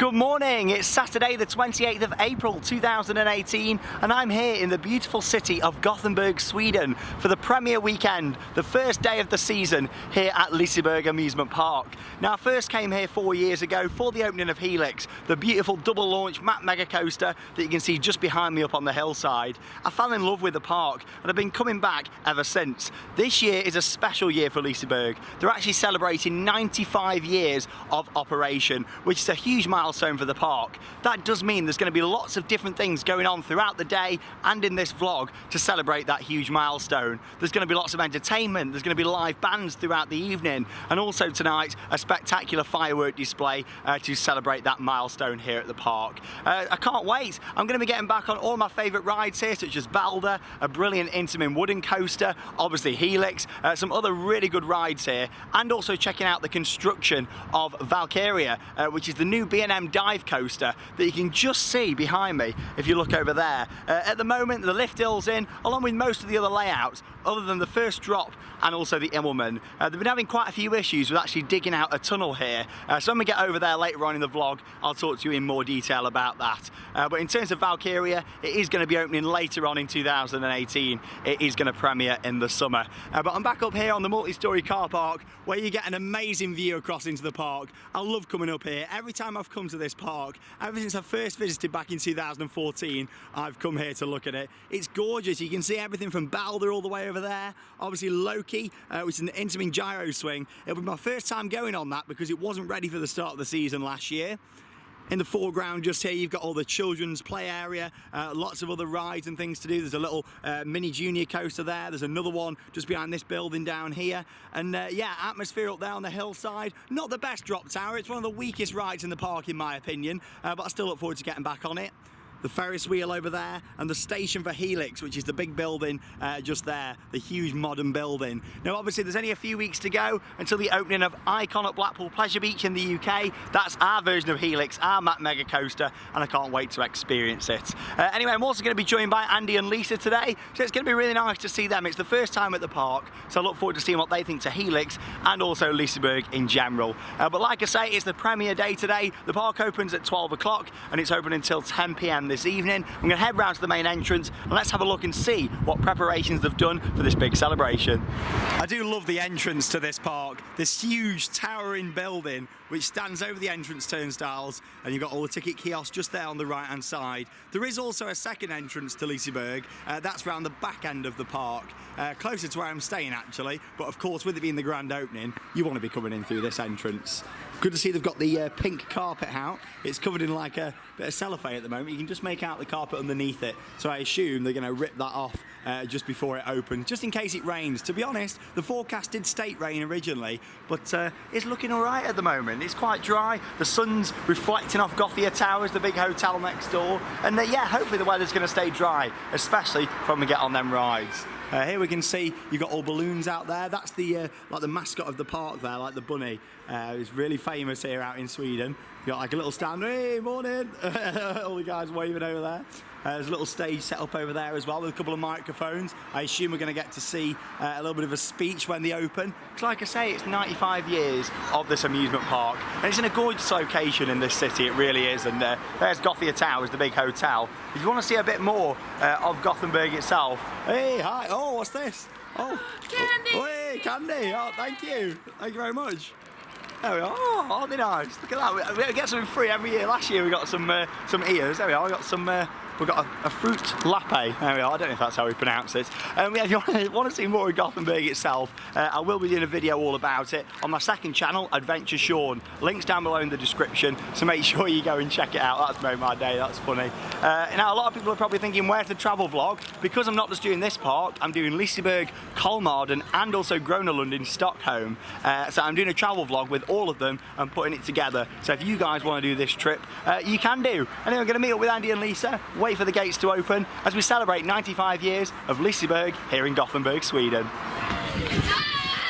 Good morning, it's Saturday the 28th of April 2018 and I'm here in the beautiful city of Gothenburg, Sweden for the premiere weekend, the first day of the season here at Liseberg amusement park. Now I first came here 4 years ago for the opening of Helix, the beautiful double launch mega coaster that you can see just behind me up on the hillside. I fell in love with the park and I've been coming back ever since. This year is a special year for Liseberg. They're actually celebrating 95 years of operation, which is a huge milestone for the park. That does mean there's going to be lots of different things going on throughout the day and in this vlog to celebrate that huge milestone. There's going to be lots of entertainment, there's going to be live bands throughout the evening, and also tonight a spectacular firework display to celebrate that milestone here at the park. I can't wait. I'm going to be getting back on all my favourite rides here, such as Balder, a brilliant Immelmann wooden coaster, obviously Helix, some other really good rides here, and also checking out the construction of Valkyria, which is the new B&M dive coaster that you can just see behind me if you look over there. At the moment the lift hill's in, along with most of the other layouts, other than the first drop and also the Immelmann. They've been having quite a few issues with actually digging out a tunnel here, so when we get over there later on in the vlog I'll talk to you in more detail about that. But in terms of Valkyria, it is going to be opening later on in 2018. It is going to premiere in the summer. But I'm back up here on the multi-storey car park where you get an amazing view across into the park. I love coming up here. Every time I've come to this park, ever since I first visited back in 2014, I've come here to look at it. It's gorgeous. You can see everything from Balder all the way over there. Obviously Loki, which is an Immelmann gyro swing. It'll be my first time going on that because it wasn't ready for the start of the season last year. In the foreground just here you've got all the children's play area, lots of other rides and things to do. There's a little mini junior coaster there, there's another one just behind this building down here, and yeah, atmosphere up there on the hillside. Not the best drop tower, it's one of the weakest rides in the park in my opinion, but I still look forward to getting back on it. The Ferris wheel over there, and the station for Helix, which is the big building just there, the huge modern building. Now obviously there's only a few weeks to go until the opening of Icon at Blackpool Pleasure Beach in the UK. That's our version of Helix, our mega coaster, and I can't wait to experience it. Anyway, I'm also going to be joined by Andy and Lisa today, so it's going to be really nice to see them. It's the first time at the park, so I look forward to seeing what they think to Helix and also Liseberg in general. But like I say, it's the premiere day today. The park opens at 12 o'clock and it's open until 10 PM this evening. I'm going to head round to the main entrance and let's have a look and see what preparations they've done for this big celebration. I do love the entrance to this park, this huge towering building which stands over the entrance turnstiles, and you've got all the ticket kiosks just there on the right hand side. There is also a second entrance to Liseberg, that's round the back end of the park, closer to where I'm staying actually, but of course with it being the grand opening you want to be coming in through this entrance. Good to see they've got the pink carpet out. It's covered in like a bit of cellophane at the moment. You can just make out the carpet underneath it. So I assume they're going to rip that off just before it opens, just in case it rains. To be honest, the forecast did state rain originally, but it's looking all right at the moment. It's quite dry. The sun's reflecting off Gothia Towers, the big hotel next door. And yeah, hopefully the weather's going to stay dry, especially when we get on them rides. Here we can see you've got all balloons out there. That's the like the mascot of the park there, like the bunny. It's really famous here out in Sweden. You've got like a little stand, hey, morning! All the guys waving over there. There's a little stage set up over there as well with a couple of microphones. I assume we're going to get to see a little bit of a speech when they open. Because like I say, it's 95 years of this amusement park. And it's in a gorgeous location in this city, it really is. And there's Gothia Towers, the big hotel. If you want to see a bit more of Gothenburg itself, hey, hi, oh, what's this? Oh, candy! Oh, hey, candy, oh, thank you. Thank you very much. There we are. Oh, aren't they nice? Look at that. We get something free every year. Last year we got some ears. There we are. We got some. We've got a fruit lappe. There we are. I don't know if that's how we pronounce it. If you want to see more of Gothenburg itself, I will be doing a video all about it on my second channel, Adventure Sean. Links down below in the description, so make sure you go and check it out. That's made my day. That's funny. Now, a lot of people are probably thinking, where's the travel vlog? Because I'm not just doing this park, I'm doing Liseberg, Kolmården, and also Grönalund in Stockholm. So I'm doing a travel vlog with all of them and putting it together. So if you guys want to do this trip, you can do. Anyway, I'm going to meet up with Andy and Lisa. Wait for the gates to open as we celebrate 95 years of Liseberg here in Gothenburg, Sweden.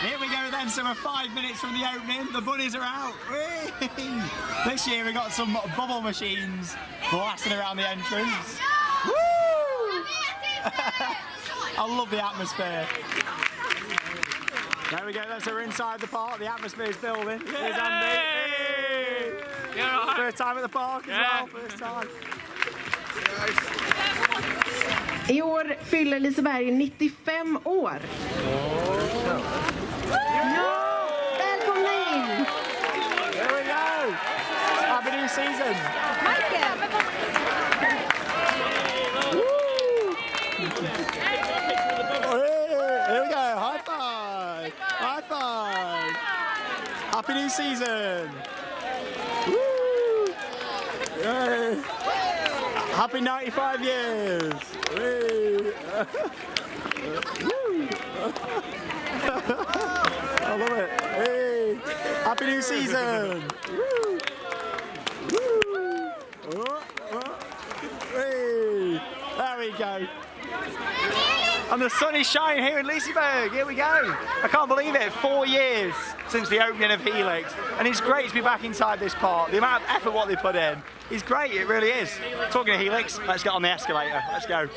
Here we go then, so we're 5 minutes from the opening, the bunnies are out. Whee! This year we got some bubble machines blasting around the entrance. Woo! I love the atmosphere. There we go, so we're inside the park, the atmosphere is building. Here's Andy. Hey! Yeah. First time at the park as well, first time. I år fyller Liseberg 95 år. Välkomna in! There we go! Happy new season! Here we go, high five! High five! Happy new season! Woo! Yay. Happy 95 years! Woo. I love it! Hey. Happy new season! Woo. Woo. Hey. There we go! And the sun is shining here in Liseberg. Here we go. I can't believe it. 4 years since the opening of Helix. And it's great to be back inside this park. The amount of effort what they put in is great. It really is. Talking of Helix, let's get on the escalator. Let's go.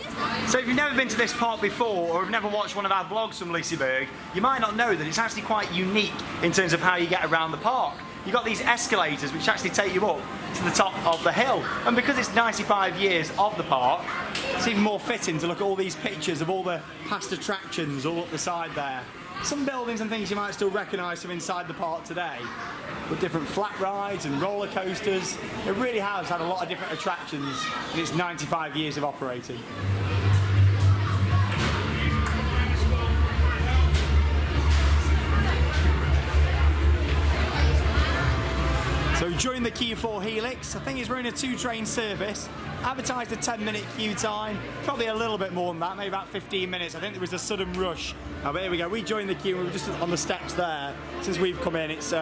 So if you've never been to this park before, or have never watched one of our vlogs from Liseberg, you might not know that it's actually quite unique in terms of how you get around the park. You've got these escalators which actually take you up to the top of the hill. And because it's 95 years of the park, it's even more fitting to look at all these pictures of all the past attractions all up the side there. Some buildings and things you might still recognise from inside the park today, with different flat rides and roller coasters. It really has had a lot of different attractions in its 95 years of operating. So during the queue for Helix, I think it's running a 2-train service, advertised a 10-minute queue time, probably a little bit more than that, maybe about 15 minutes. I think there was a sudden rush. But here we go, we joined the queue, we were just on the steps there. Since we've come in, it's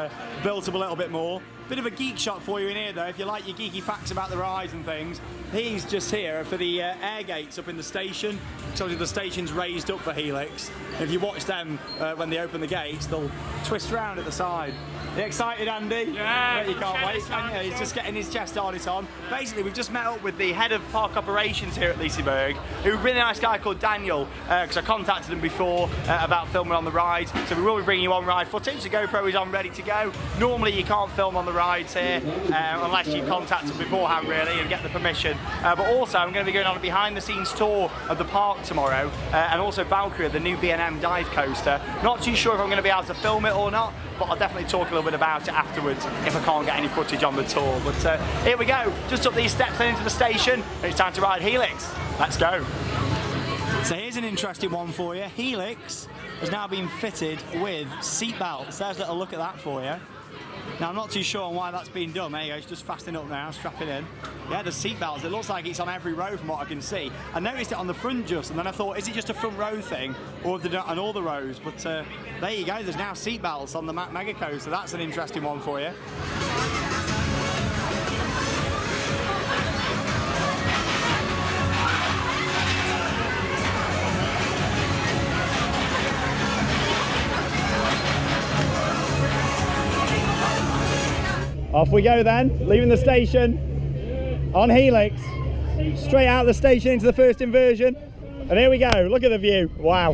built up a little bit more. Bit of a geek shot for you in here though, if you like your geeky facts about the rides and things. He's just here for the air gates up in the station. So the station's raised up for Helix. And if you watch them when they open the gates, they'll twist around at the side. Are you excited, Andy? Yeah, you can't wait. Yeah, he's just getting his chest harness on. Basically, we've just met up with the head of park operations here at Liseberg, who's a really nice guy called Daniel, because I contacted him before about filming on the ride. So we will be bringing you on-ride footage. The GoPro is on, ready to go. Normally, you can't film on the rides here unless you contact them beforehand, really, and get the permission. But also, I'm going to be going on a behind-the-scenes tour of the park tomorrow, and also Valkyria, the new B&M dive coaster. Not too sure if I'm going to be able to film it or not, but I'll definitely talk a little bit about it afterwards if I can't get any footage on the tour. But here we go, just up these steps and into the station, and it's time to ride Helix. Let's go. So here's an interesting one for you. Helix has now been fitted with seat belts. There's a little look at that for you. Now I'm not too sure on why that's been done. There you go, it's just fastening up now, strapping in. Yeah, the seat belts, it looks like it's on every row from what I can see. I noticed it on the front just, and then I thought, is it just a front row thing, or have they done it on all the rows? But there you go, there's now seat belts on the Mega Coaster. That's an interesting one for you. Off we go then, leaving the station on Helix, straight out of the station into the first inversion, and here we go, look at the view, wow.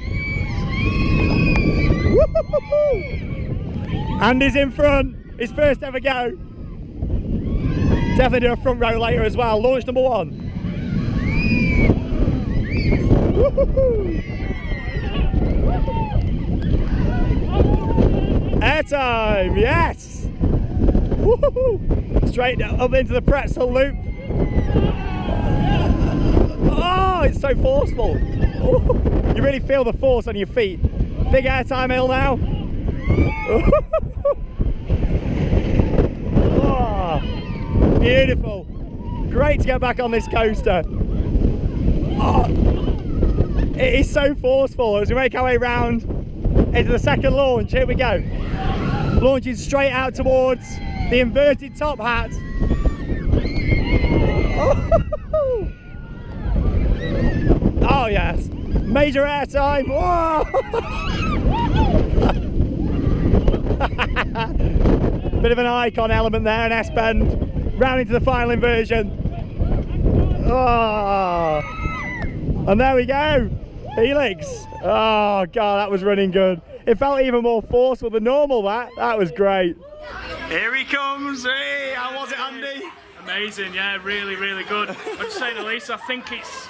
Andy's in front, his first ever go. Definitely do a front row later as well, launch number 1. Airtime, yes! Straight up into the pretzel loop. Oh, it's so forceful. You really feel the force on your feet. Big airtime hill now. Oh, beautiful. Great to get back on this coaster. Oh, it is so forceful. As we make our way round into the second launch, here we go. Launching straight out towards the inverted top hat. Oh yes, major airtime. Bit of an icon element there, an S-bend, round into the final inversion. Oh. And there we go, Helix. Oh God, that was running good. It felt even more forceful than normal, that was great. Here he comes. Hey, how was it, Andy? Amazing, yeah, really, really good. I'd just say the least, I think it's,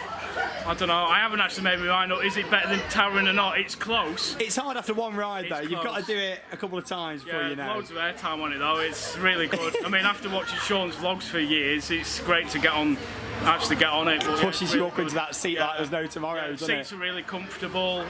I don't know, I haven't actually made my mind up. Is it better than Towering or not? It's close. It's hard after one ride though. You've got to do it a couple of times before you know. Loads of airtime on it though. It's really good. I mean, after watching Sean's vlogs for years, it's great to get on. Actually get on it. But pushes you up into that seat like there's no tomorrow, doesn't it? Seats are really comfortable.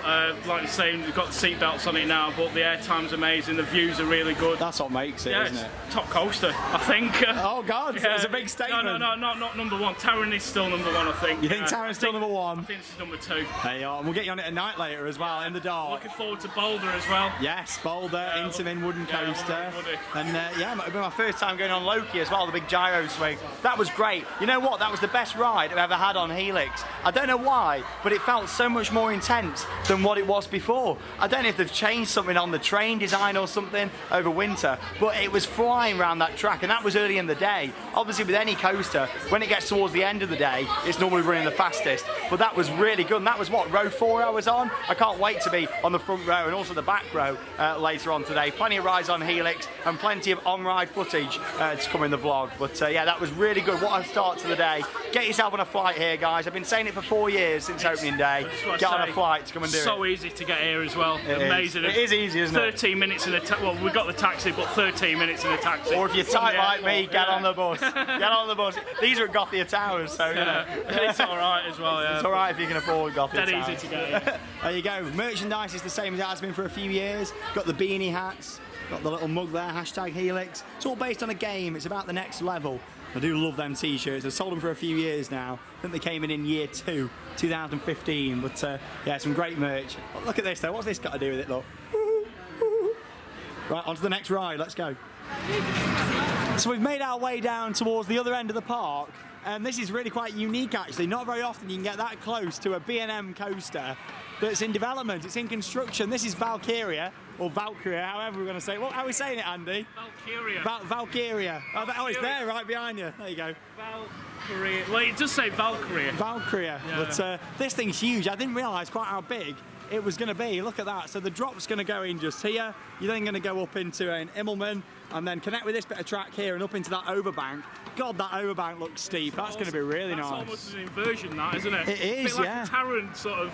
Like you say, we've got the seat belts on it now, but the airtime's amazing. The views are really good. That's what makes it, isn't it? Top coaster, I think. Oh God, it's a big statement. No, not number one. Towering is still number one, I think. You think Towering's still number one? I think this is number two. There you are. And we'll get you on it at night later as well, in the dark. Looking forward to Boulder as well. Yes, Boulder, Immelmann wooden coaster. Woody. And yeah, it might have been my first time going on Loki as well, the big gyro swing. That was great. You know what? That was the best ride I've ever had on Helix. I don't know why, but it felt so much more intense than what it was before. I don't know if they've changed something on the train design or something over winter, but it was flying around that track, and that was early in the day. Obviously with any coaster, when it gets towards the end of the day, it's normally running the fastest, but that was really good. And that was what, row 4 I was on? I can't wait to be on the front row and also the back row later on today. Plenty of rides on Helix and plenty of on-ride footage to come in the vlog. But yeah, that was really good. What a start to the day. Get yourself on a flight here, guys. I've been saying it for 4 years since opening day. Get on a flight to come and do it. So easy to get here as well. Amazing. It is easy, isn't it? 13 minutes in a taxi. Well, we got the taxi, but 13 minutes in a taxi. Or if you're tight like me, get on the bus. Get on the bus. These are at Gothia Towers, so you know. It's alright as well, yeah. It's alright if you can afford Gothia Towers. Dead easy to get here. There you go. Merchandise is the same as it has been for a few years. Got the beanie hats, got the little mug there, hashtag Helix. It's all based on a game. It's about the next level. I do love them t-shirts. I've sold them for a few years now. I think they came in year 2, 2015. But yeah, some great merch. Oh, look at this though. What's this got to do with it, look? Right, on to the next ride. Let's go. So we've made our way down towards the other end of the park. And this is really quite unique actually. Not very often you can get that close to a B&M coaster that's in development. It's in construction. This is Valkyria, or Valkyria, however we're going to say it. How are we saying it, Andy? Valkyria. Valkyria. Oh, it's there right behind you. There you go. Valkyria. Well, it does say Valkyria. Valkyria. Yeah. But this thing's huge. I didn't realise quite how big it was going to be. Look at that. So the drop's going to go in just here. You're then going to go up into an Immelmann and then connect with this bit of track here and up into that overbank. God, that overbank looks steep. That's going to be really nice. That's almost an inversion, that, isn't it? It is, a bit like a Taron sort of.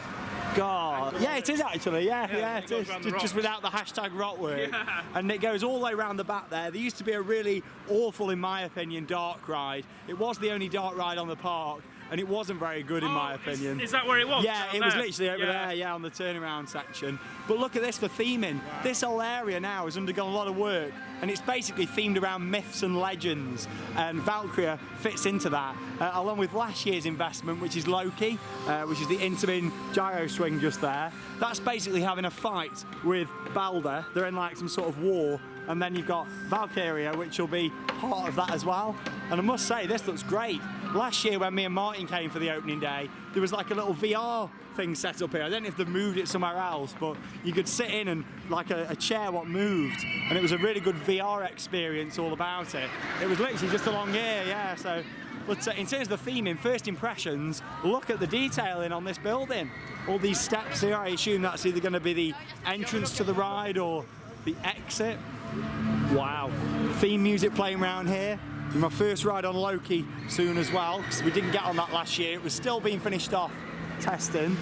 God, yeah, it is actually. Yeah, it is. Just without the hashtag rot work. Yeah. And it goes all the way around the back there. There used to be a really awful, in my opinion, dark ride. It was the only dark ride on the park. And it wasn't very good in my opinion. Is that where it was? Yeah, it was literally over there, yeah, on the turnaround section. But look at this for theming. Wow. This whole area now has undergone a lot of work, and it's basically themed around myths and legends, and Valkyria fits into that, along with last year's investment, which is Loki, which is the Immelmann gyro swing just there. That's basically having a fight with Balder. They're in like some sort of war. And then you've got Valkyria, which will be part of that as well. And I must say, this looks great. Last year when me and Martin came for the opening day, there was like a little VR thing set up here. I don't know if they've moved it somewhere else, but you could sit in and like a chair what moved. And it was a really good VR experience all about it. It was literally just along here, yeah. So, but in terms of the theming, first impressions, look at the detailing on this building. All these steps here, I assume that's either going to be the entrance to the ride or the exit. Wow. Theme music playing around here. My first ride on Loki soon as well, because we didn't get on that last year. It was still being finished off testing.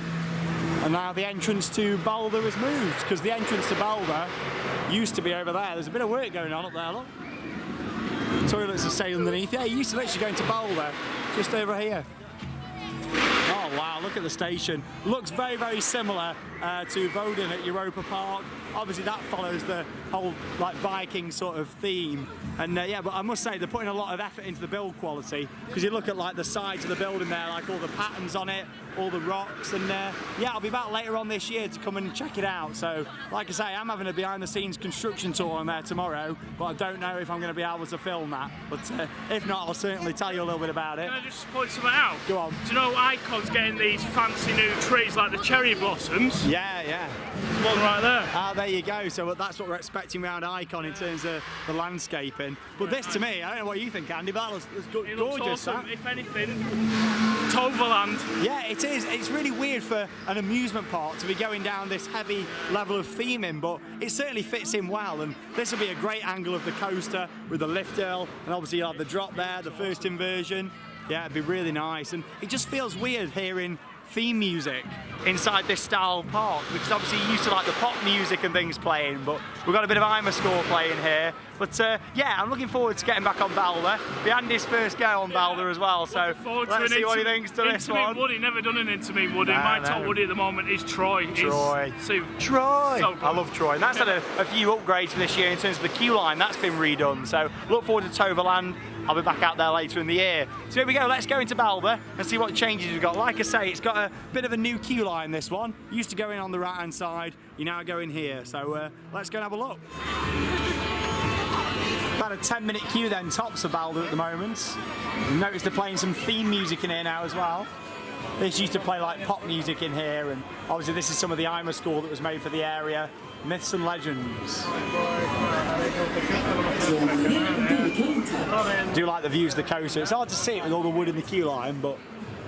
And now the entrance to Boulder has moved, because the entrance to Boulder used to be over there. There's a bit of work going on up there, look. Toilets are staying underneath. Yeah, you used to literally go into Boulder, just over here. Oh wow, look at the station. Looks very, very similar to Voden at Europa Park. Obviously that follows the whole like Viking sort of theme. And yeah, but I must say they're putting a lot of effort into the build quality, because you look at like the sides of the building there, like all the patterns on it, all the rocks, and yeah, I'll be back later on this year to come and check it out. So like I say, I'm having a behind the scenes construction tour on there tomorrow, but I don't know if I'm going to be able to film that. But if not, I'll certainly tell you a little bit about it. Can I just point something out? Go on. Do you know Icon's getting these fancy new trees like the cherry blossoms? Yeah. There's one right there. Ah, there you go. So that's what we're expecting around Icon in terms of the landscaping. But this to me, I don't know what you think, Andy, but that looks It gorgeous. looks awesome. That. If anything, Toverland. Yeah, it It is. It's really weird for an amusement park to be going down this heavy level of theming, but it certainly fits in well. And this will be a great angle of the coaster with the lift hill, and obviously you'll have the drop there, the first inversion. Yeah, it'd be really nice. And it just feels weird hearing theme music inside this style park, because obviously you're used to like the pop music and things playing, but we've got a bit of Immelmann playing here. But yeah, I'm looking forward to getting back on Balder. Be Andy's first go on Balder as well, so let's see what he thinks to this one. Woody, never done an Intamin Woody. My top Woody at the moment is Troy. Troy. Troy! So I love Troy. And that's had a few upgrades for this year in terms of the queue line. That's been redone, so look forward to Toverland. I'll be back out there later in the year. So here we go, let's go into Balder and see what changes we've got. Like I say, it's got a bit of a new queue line, this one. Used to go in on the right hand side, you now go in here. So let's go and have a look. About a 10-minute queue then, tops for Balder at the moment. You've noticed they're playing some theme music in here now as well. This used to play like pop music in here, and obviously this is some of the Immelmann score that was made for the area. Myths and legends. I do like the views of the coaster. It's hard to see it with all the wood in the queue line, but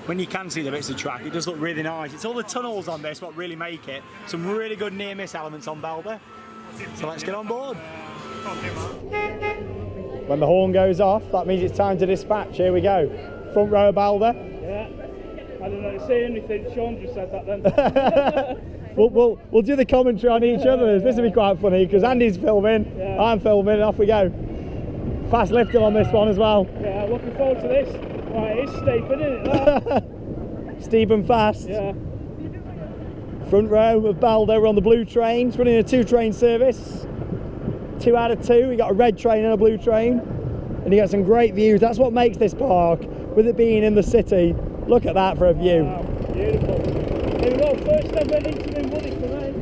when you can see the bits of track, it does look really nice. It's all the tunnels on this what really make it. Some really good near-miss elements on Balder. So let's get on board. When the horn goes off, that means it's time to dispatch. Here we go. Front row of Balder. Yeah. I don't know to say anything. Sean just said that then. We'll do the commentary on each other. This will be quite funny because Andy's filming, yeah. I'm filming, and off we go. Fast lifting on this one as well. Yeah, looking forward to this. Right, it's steep, isn't it? Steep and fast. Yeah. Front row of Balder, we're on the blue train. It's running a 2-train service. 2 out of 2. We got a red train and a blue train, and you get some great views. That's what makes this park, with it being in the city. Look at that for a view. Wow, beautiful. Here we go, first ever Intamin Woody for me.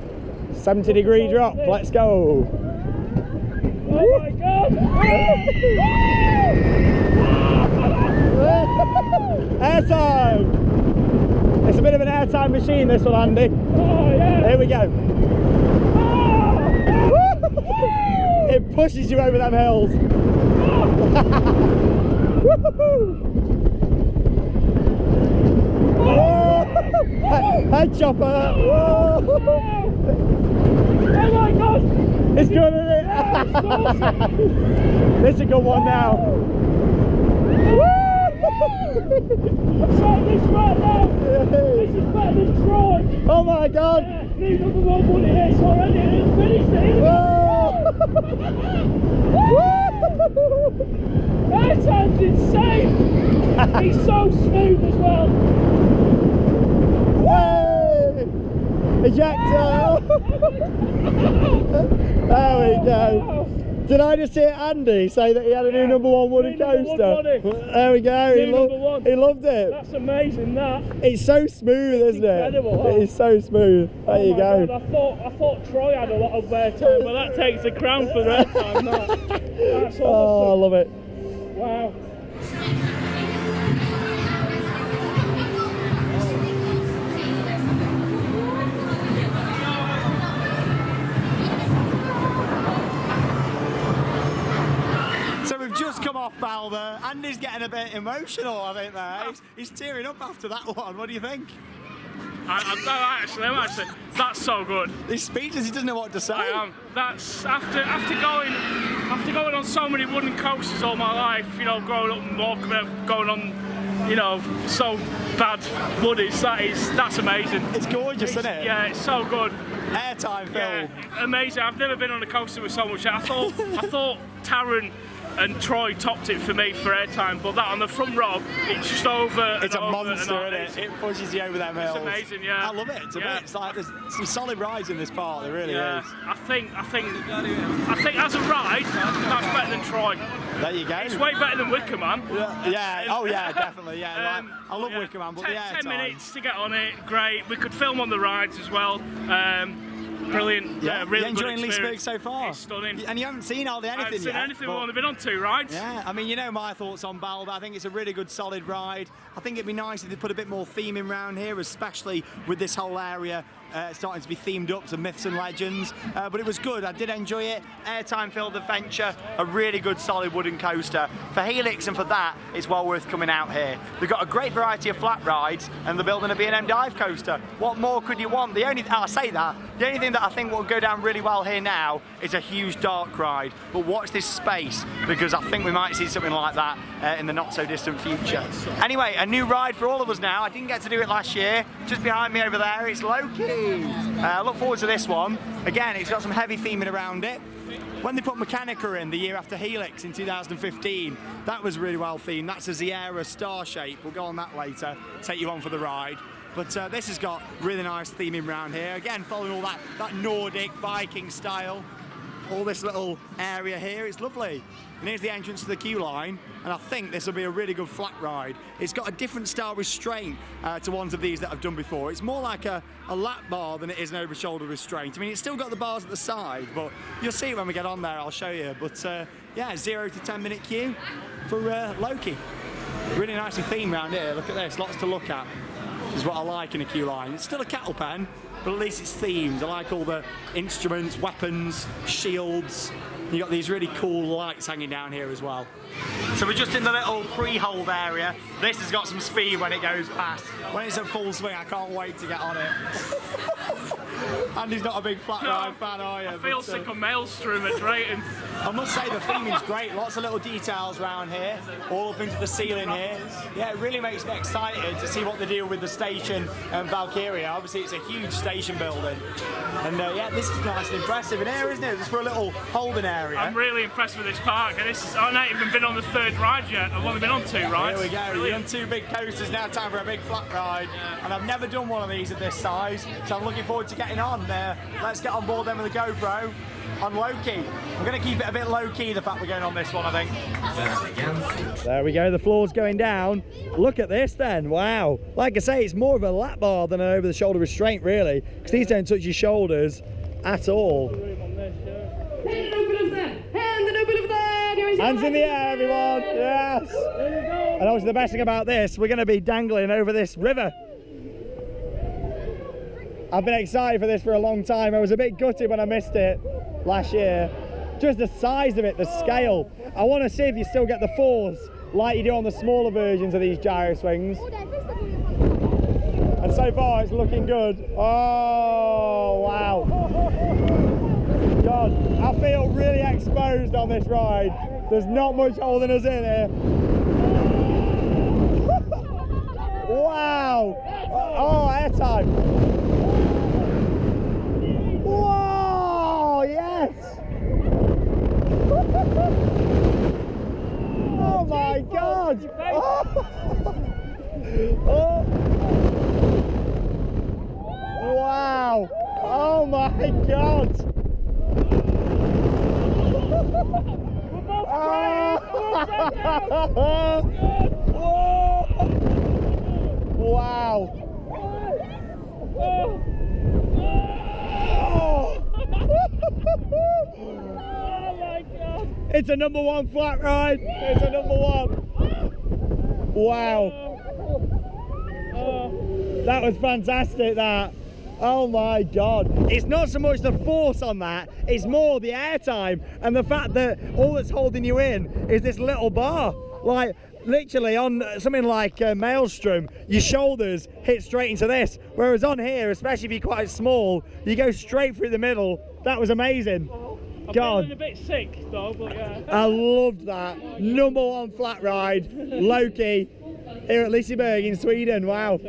70-degree drop, let's go. Oh my god! Airtime! It's a bit of an airtime machine, this one, Andy. Oh yeah! Here we go. It pushes you over them hills. Head chopper! Whoa. Oh my god! It's good, isn't it? This is a good one now. I'm saying this right now. This is better than Troy. Oh my god! Yeah, new number 1 Woody here already and finished it. Airtime's insane. He's so smooth as well. Way! Ejector! There we go. Did I just hear Andy say that he had a new number 1 Woody coaster? There we go. He loved it. That's amazing. That. It's so smooth, isn't it? Incredible. It is so smooth. There you go. God, I thought Troy had a lot of airtime, but that takes the crown for airtime. That's awesome. Oh, I love it. Wow. So we've just come off Balder. Andy's getting a bit emotional, I think, there. He's tearing up after that one. What do you think? I'm actually, that's so good. He's speechless, he doesn't know what to say. I am. That's after going on so many wooden coasters all my life, you know, growing up and walking up, going on, you know, so bad woodies. That's amazing. It's gorgeous, isn't it? Yeah, it's so good. Airtime film. Yeah, amazing. I've never been on a coaster with so much. I thought Taron and Troy topped it for me for airtime, but that on the front row, it's just over. It's a over monster, isn't it? It pushes you over them hills. It's amazing, yeah. I love it. It's like there's some solid rides in this park. There really is. I think as a ride, that's better than Troy. There you go. It's way better than Wicker Man. Yeah. Oh yeah, definitely. Yeah. I love Wicker Man, but 10 minutes to get on it. Great. We could film on the rides as well. Brilliant. Yeah, really enjoying good Liseberg so far. It's stunning. And you haven't seen hardly anything yet. I haven't seen anything. We've only been on 2 rides. Yeah, I mean, you know my thoughts on Balder. I think it's a really good, solid ride. I think it'd be nice if they put a bit more theming around here, especially with this whole area starting to be themed up to myths and legends, but it was good. I did enjoy it. Airtime-filled adventure, a really good solid wooden coaster. For Helix and for that, it's well worth coming out here. They've got a great variety of flat rides, and they're building a B&M dive coaster. What more could you want? The only thing that I think will go down really well here now is a huge dark ride. But watch this space, because I think we might see something like that in the not so distant future. Anyway, a new ride for all of us now. I didn't get to do it last year. Just behind me over there, it's Loki. I look forward to this one. Again, it's got some heavy theming around it. When they put Mechanica in the year after Helix in 2015, that was really well themed. That's a Sierra star shape. We'll go on that later, take you on for the ride. But this has got really nice theming around here. Again, following all that Nordic Viking style. All this little area here, it's lovely. And here's the entrance to the queue line, and I think this will be a really good flat ride. It's got a different style restraint to ones of these that I've done before. It's more like a lap bar than it is an over-shoulder restraint. I mean, it's still got the bars at the side, but you'll see when we get on there, I'll show you. But yeah, 0 to 10 minute queue for Loki. Really nicely themed around here. Look at this, lots to look at. This is what I like in a queue line. It's still a kettle pen, but at least it's themed. I like all the instruments, weapons, shields. You got these really cool lights hanging down here as well. So we're just in the little pre-hold area. This has got some speed when it goes past. When it's at full swing, I can't wait to get on it. Andy's not a big flat ride fan, are you? I feel sick on Maelstrom at Drayton. I must say the theming's great. Lots of little details around here, all up into the ceiling here. Yeah, it really makes me excited to see what they do with the station and Valkyria. Obviously, it's a huge station building. And yeah, this is nice and impressive in here, isn't it? Just for a little holding area. I'm really impressed with this park. And I've not even been on the third ride yet. I've only been on 2 rides. Here we go. Brilliant. You're on 2 big coasters now. Time for a big flat ride. Yeah. And I've never done one of these at this size, so I'm looking forward to getting on. Let's get on board then with the GoPro on Loki. We're going to keep it a bit low-key, the fact we're going on this one, I think. There we go, the floor's going down. Look at this then, wow. Like I say, it's more of a lap bar than an over-the-shoulder restraint, really, because these don't touch your shoulders at all. Hands in the air, everyone, yes. And obviously the best thing about this, we're going to be dangling over this river. I've been excited for this for a long time. I was a bit gutted when I missed it last year. Just the size of it, the scale. I want to see if you still get the force like you do on the smaller versions of these gyro swings. And so far it's looking good. Oh, wow. God, I feel really exposed on this ride. There's not much holding us in here. Wow. Oh, airtime. Whoa, yes! Oh my God! Oh. Wow! Oh my God! Wow! Oh my God! It's a #1 flat ride. It's a #1. Wow. That was fantastic, that. Oh my God. It's not so much the force on that, it's more the airtime and the fact that all that's holding you in is this little bar. Like, literally on something like Maelstrom, your shoulders hit straight into this, whereas on here, especially if you're quite small, you go straight through the middle. That was amazing. I'm God, feeling a bit sick though, but yeah. I loved that. #1 flat ride, Loki, here at Liseberg in Sweden. Wow.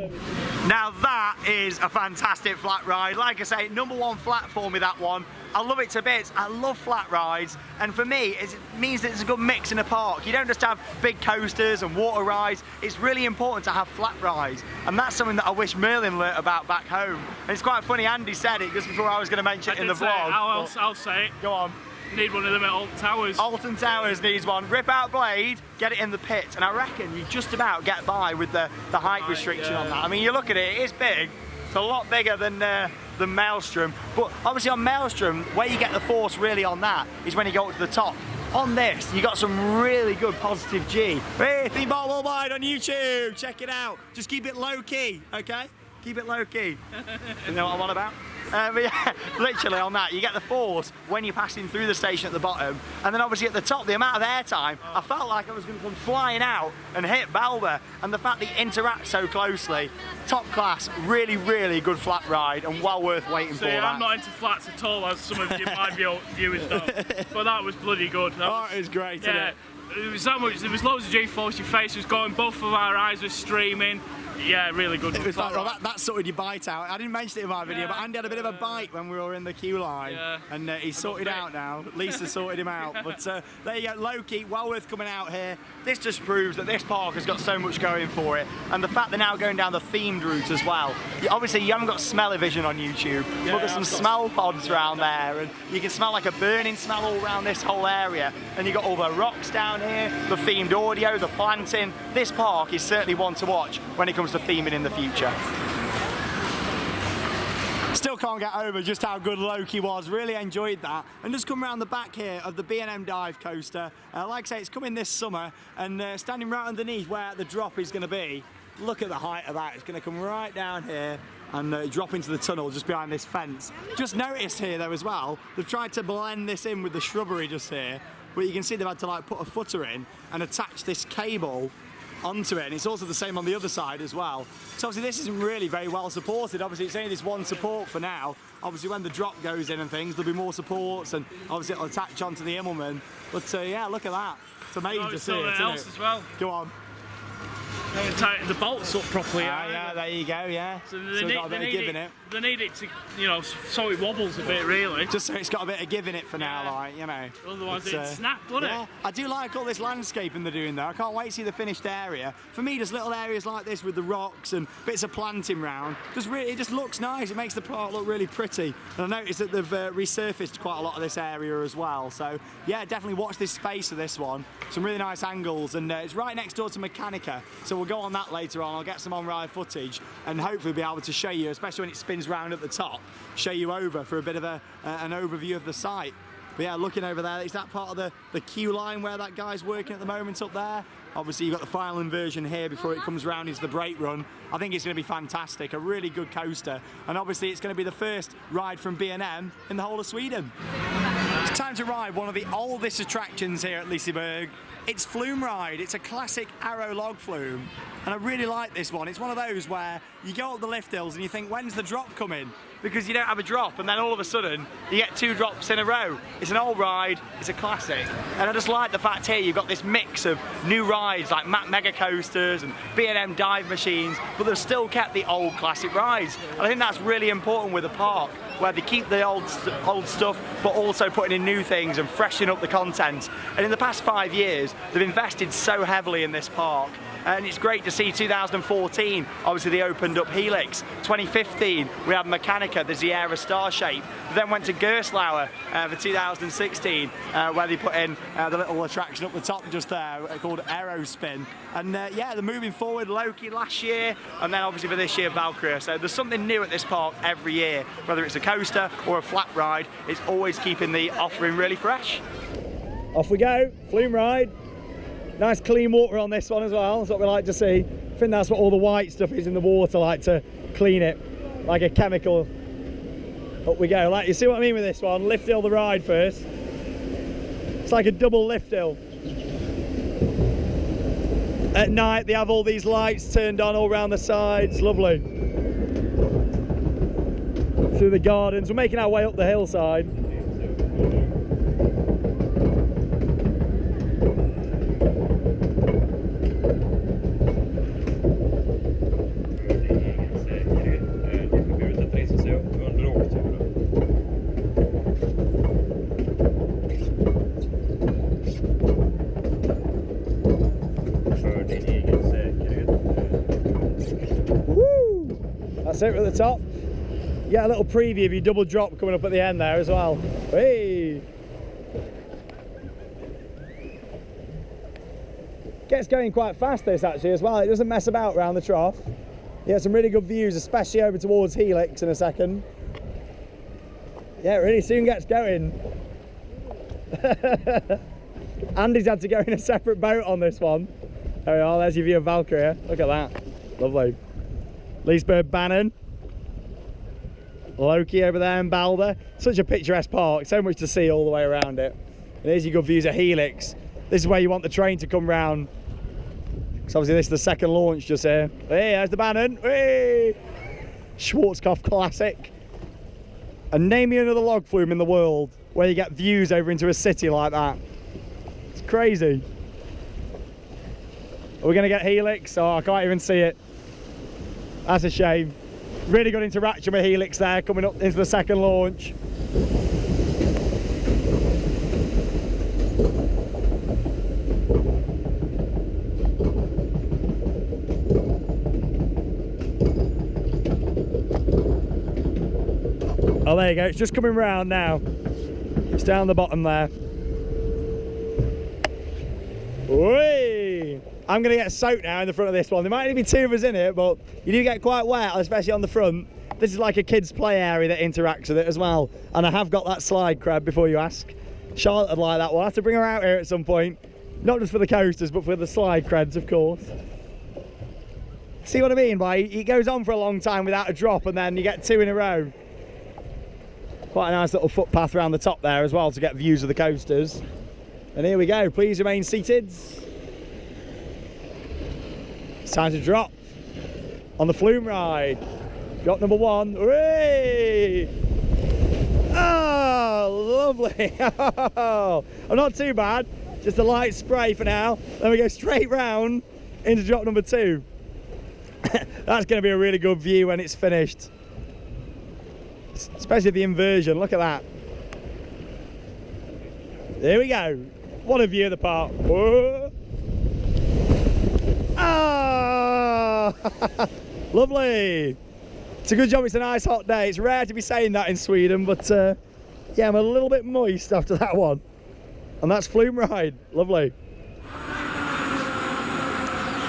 Now that is a fantastic flat ride. Like I say, #1 flat for me, that one. I love it to bits. I love flat rides, and for me, it means that it's a good mix in a park. You don't just have big coasters and water rides. It's really important to have flat rides, and that's something that I wish Merlin learnt about back home. And it's quite funny, Andy said it just before I was going to mention it in the vlog. I'll say it. Go on. Need one of them at Alton Towers. Alton Towers needs one. Rip out blade, get it in the pit, and I reckon you just about get by with the height restriction on that. I mean, you look at it, it is big. It's a lot bigger than Maelstrom, but obviously on Maelstrom, where you get the force really on that is when you go up to the top. On this, you got some really good positive G. Hey, Theme Ball Worldwide on YouTube, check it out. Just keep it low key, okay? Keep it low key. You know what I'm on about? But yeah, literally on that, you get the force when you're passing through the station at the bottom, and then obviously at the top, the amount of airtime, I felt like I was going to come flying out and hit Balba, and the fact that you interact so closely, top class, really, really good flat ride, and well worth waiting for that. I'm not into flats at all, as some of my viewers know, but that was bloody good. It was great, yeah, it was that much, there was loads of G-force, your face was going, both of our eyes were streaming. Yeah, really good. It was like, well, that sorted your bite out. I didn't mention it in my video, but Andy had a bit of a bite when we were in the queue line, and he's sorted out now. Lisa sorted him out. But there you go, Loki, well worth coming out here. This just proves that this park has got so much going for it, and the fact they're now going down the themed route as well. Obviously, you haven't got smell-o-vision on YouTube, but there's some smell pods around there, and you can smell like a burning smell all around this whole area. And you got all the rocks down here, the themed audio, the planting. This park is certainly one to watch when it comes to theming in the future. Still can't get over just how good Loki was. Really enjoyed that. And just come around the back here of the B&M dive coaster. Like I say, it's coming this summer, and standing right underneath where the drop is going to be. Look at the height of that. It's going to come right down here and drop into the tunnel just behind this fence. Just noticed here though as well, they've tried to blend this in with the shrubbery just here, but you can see they've had to like put a footer in and attach this cable onto it, and it's also the same on the other side as well. So obviously this isn't really very well supported. Obviously it's only this one support for now. Obviously when the drop goes in and things, there'll be more supports, and obviously it'll attach onto the Immelmann. But yeah, look at that. It's amazing to see it, isn't it? As well. Go on. They haven't tightened the bolts up properly. Yeah, there you go, yeah. So got a bit of give in it. They need it to, you know, so it wobbles a bit, really. Just so it's got a bit of give in it for now, like, you know. Otherwise it'd snap, wouldn't it? I do like all this landscaping they're doing though. I can't wait to see the finished area. For me, just little areas like this with the rocks and bits of planting round, it just looks nice. It makes the park look really pretty. And I noticed that they've resurfaced quite a lot of this area as well. So yeah, definitely watch this space for this one. Some really nice angles, and it's right next door to Mechanica. So we'll go on that later on. I'll get some on-ride footage and hopefully be able to show you, especially when it spins round at the top, show you over for a bit of an overview of the site. But yeah, looking over there, is that part of the queue line where that guy's working at the moment up there? Obviously you've got the final inversion here before it comes round into the brake run. I think it's going to be fantastic, a really good coaster, and obviously it's going to be the first ride from B&M in the whole of Sweden. It's time to ride one of the oldest attractions here at Liseberg. It's Flume Ride. It's a classic arrow log flume, and I really like this one. It's one of those where you go up the lift hills and you think, when's the drop coming? Because you don't have a drop, and then all of a sudden you get 2 drops in a row. It's an old ride, it's a classic, and I just like the fact here you've got this mix of new rides like mega coasters and B&M dive machines, but they've still kept the old classic rides. And I think that's really important with a park, where they keep the old stuff, but also putting in new things and freshening up the content. And in the past 5 years, they've invested so heavily in this park. And it's great to see 2014, obviously they opened up Helix. 2015, we had Mechanica, the Sierra Star Shape. We then went to Gerstlauer for 2016, where they put in the little attraction up the top just there called Aerospin. And yeah, they're moving forward. Loki last year, and then obviously for this year, Valkyria. So there's something new at this park every year, whether it's a coaster or a flat ride. It's always keeping the offering really fresh. Off we go, Flume Ride. Nice clean water on this one as well, that's what we like to see. I think that's what all the white stuff is in the water, like to clean it, like a chemical. Up we go, like you see what I mean with this one, lift hill the ride first. It's like a double lift hill. At night they have all these lights turned on all around the sides, lovely. Through the gardens, we're making our way up the hillside. That's it, we're at the top. You get a little preview of your double drop coming up at the end there as well. Hey! Gets going quite fast this actually as well. It doesn't mess about around the trough. You get some really good views, especially over towards Helix in a second. Yeah, it really soon gets going. Andy's had to go in a separate boat on this one. There we are, there's your view of Valkyria. Look at that. Lovely. Lisebergbanan. Loki over there in Balder. Such a picturesque park, so much to see all the way around it. And here's your good views of Helix. This is where you want the train to come round. So obviously this is the second launch just here. Hey, there's the Banan. Hey! Schwarzkopf classic. And name me another log flume in the world where you get views over into a city like that. It's crazy. Are we going to get Helix? Oh, I can't even see it. That's a shame. Really good interaction with Helix there, coming up into the second launch. Oh, there you go. It's just coming round now. It's down the bottom there. Whee! I'm going to get soaked now in the front of this one. There might only be 2 of us in it, but you do get quite wet, especially on the front. This is like a kids' play area that interacts with it as well. And I have got that slide crab before you ask. Charlotte would like that. We'll have to bring her out here at some point. Not just for the coasters, but for the slide crabs, of course. See what I mean by it goes on for a long time without a drop, and then you get 2 in a row. Quite a nice little footpath around the top there as well to get views of the coasters. And here we go. Please remain seated. It's time to drop on the Flume ride. Drop number 1. Hooray! Oh, lovely. Oh, not too bad. Just a light spray for now. Then we go straight round into drop number 2. That's going to be a really good view when it's finished. Especially the inversion. Look at that. There we go. What a view of the park. Whoa. Ah! Lovely. It's a good job it's a nice hot day. It's rare to be saying that in Sweden, but yeah, I'm a little bit moist after that one. And that's Flume ride. Lovely.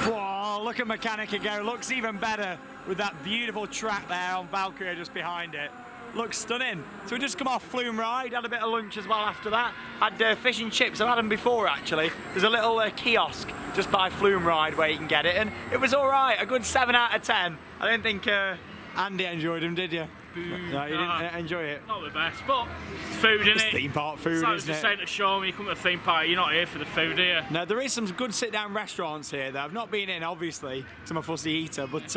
Whoa, look at Mechanica go. Looks even better with that beautiful track there on Valkyria just behind it. Looks stunning. So we just come off Flume ride, had a bit of lunch as well after that. Had fish and chips. I've had them before actually. There's a little kiosk just by Flume ride where you can get it, and it was all right. A good 7 out of 10. I didn't think Andy enjoyed them, did you? No, you didn't enjoy it. Not the best, but food, innit? It's theme park food, isn't it? It's just saying to show me you come to the theme park, you're not here for the food, are you? No, there is some good sit-down restaurants here though. I've not been in, obviously, because I'm a fussy eater, but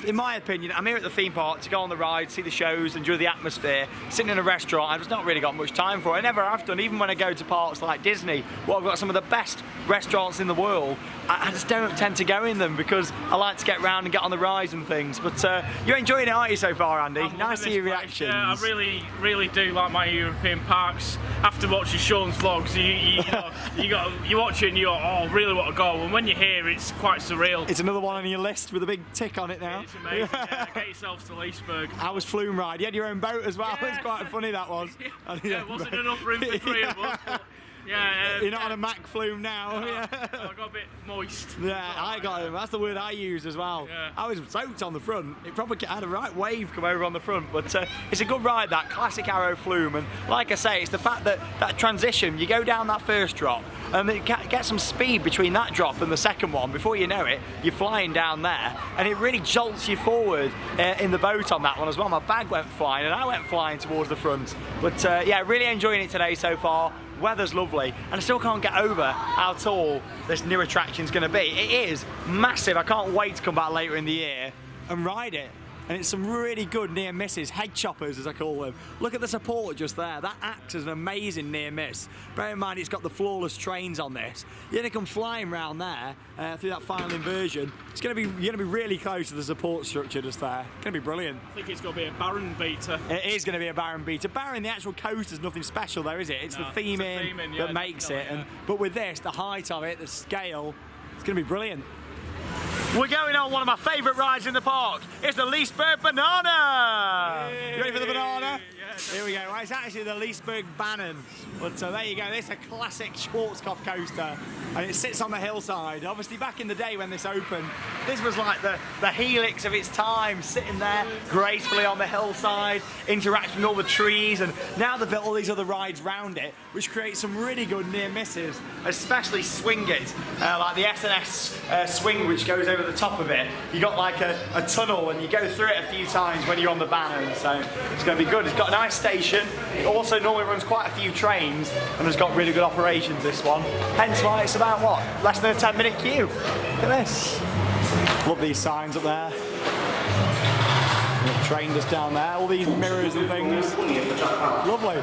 in my opinion, I'm here at the theme park to go on the ride, see the shows, enjoy the atmosphere. Sitting in a restaurant, I've just not really got much time for it. I never have done, even when I go to parks like Disney, where I've got some of the best restaurants in the world. I just don't tend to go in them because I like to get around and get on the rides and things. But you're enjoying it, aren't you, so far, Andy? Nice to hear your reactions. Yeah, I really do like my European parks. After watching Sean's vlogs, you watch it and you go, oh, I really want to go. And when you're here, it's quite surreal. It's another one on your list with a big tick on it now. It's amazing. Yeah, get yourself to Liseberg. How was Flume ride? You had your own boat as well. Yeah. It was quite funny, that was. Yeah, it wasn't enough room for 3 of us. But yeah, you're not on a Mac Flume now. No, I got a bit moist. Yeah, I got him. That's the word I use as well. Yeah. I was soaked on the front. It probably had a right wave come over on the front, but it's a good ride, that classic Arrow Flume. And like I say, it's the fact that that transition, you go down that first drop and then get some speed between that drop and the second one. Before you know it, you're flying down there, and it really jolts you forward in the boat on that one as well. My bag went flying and I went flying towards the front. But yeah, really enjoying it today so far. Weather's lovely, and I still can't get over how tall this new attraction's going to be. It is massive. I can't wait to come back later in the year and ride it. And it's some really good near misses, head choppers as I call them. Look at the support just there. That acts as an amazing near miss. Bear in mind it's got the flawless trains on this. You're going to come flying round there through that final inversion. You're going to be really close to the support structure just there. It's going to be brilliant. I think it's going to be a Baron beater. It is going to be a Baron beater. Baron, the actual coaster's nothing special there, is it? It's the theming that makes it. Yeah. But with this, the height of it, the scale, it's going to be brilliant. We're going on one of my favourite rides in the park. It's the Lisebergbanan. You ready for the banana? Yeah, here we go. Well, it's actually the Lisebergbanan. But there you go. This is a classic Schwarzkopf coaster, and it sits on the hillside. Obviously, back in the day when this opened, This was like the Helix of its time, sitting there gracefully on the hillside, interacting with all the trees, and now they've built all these other rides round it, which creates some really good near misses, especially Swing It, like the S&S swing which goes over the top of it. You got like a tunnel and you go through it a few times when you're on the Banan, so it's going to be good. It's got a nice station. It also normally runs quite a few trains and has got really good operations, this one. Hence why it's about, what, less than a 10-minute queue. Look at this. Love these signs up there. The train just down there. All these mirrors and things. Lovely.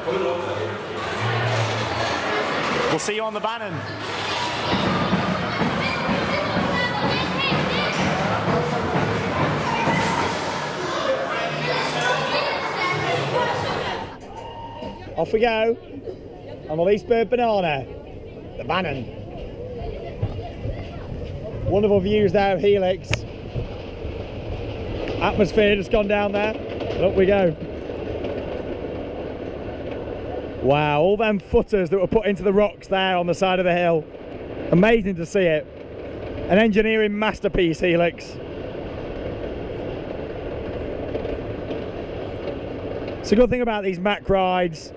We'll see you on the Banan. Off we go on the Lisebergbanan, the Banan. Wonderful views there of Helix. Atmosphere just gone down there. And up we go. Wow, all them footers that were put into the rocks there on the side of the hill. Amazing to see it. An engineering masterpiece, Helix. It's a good thing about these Mack rides.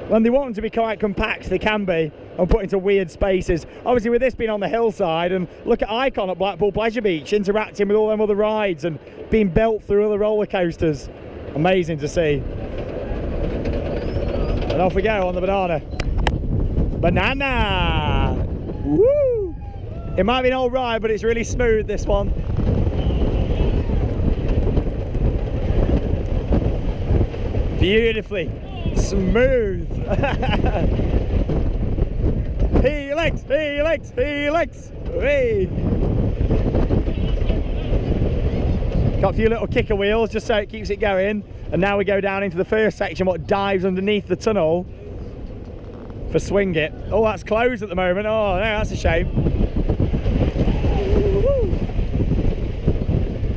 When they want them to be quite compact, they can be, and put into weird spaces. Obviously with this being on the hillside, and look at Icon at Blackpool Pleasure Beach interacting with all them other rides and being built through other roller coasters. Amazing to see. And off we go on the Banana. Woo! It might be an old ride, but it's really smooth, this one. Beautifully smooth. Helix, Helix, Helix. Hey. Got a few little kicker wheels just so it keeps it going. And now we go down into the first section, what dives underneath the tunnel for Swing It. Oh, that's closed at the moment. Oh, no, that's a shame.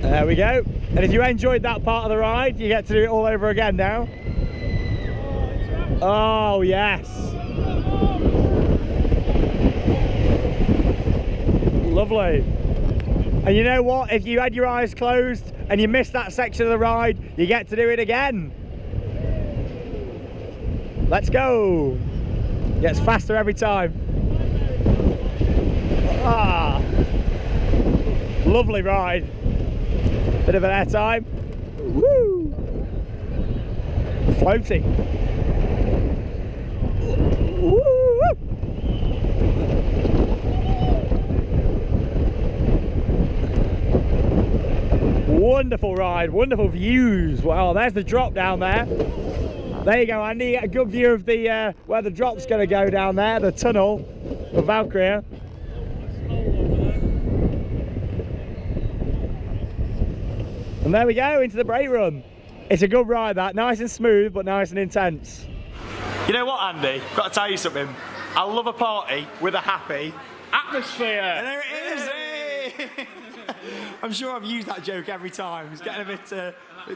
There we go. And if you enjoyed that part of the ride, you get to do it all over again now. Oh, yes. Lovely. And you know what? If you had your eyes closed and you missed that section of the ride, you get to do it again. Let's go. Gets faster every time. Ah. Lovely ride. Bit of an air time. Woo! Floating. Woo! Wonderful ride, wonderful views. Wow, there's the drop down there. There you go, Andy. You get a good view of the where the drop's going to go down there, the tunnel of Valkyria. And there we go, into the brake run. It's a good ride, that. Nice and smooth, but nice and intense. You know what, Andy? I've got to tell you something. I love a party with a happy Atmosphere. And there it is. Hey. I'm sure I've used that joke every time. It's getting a bit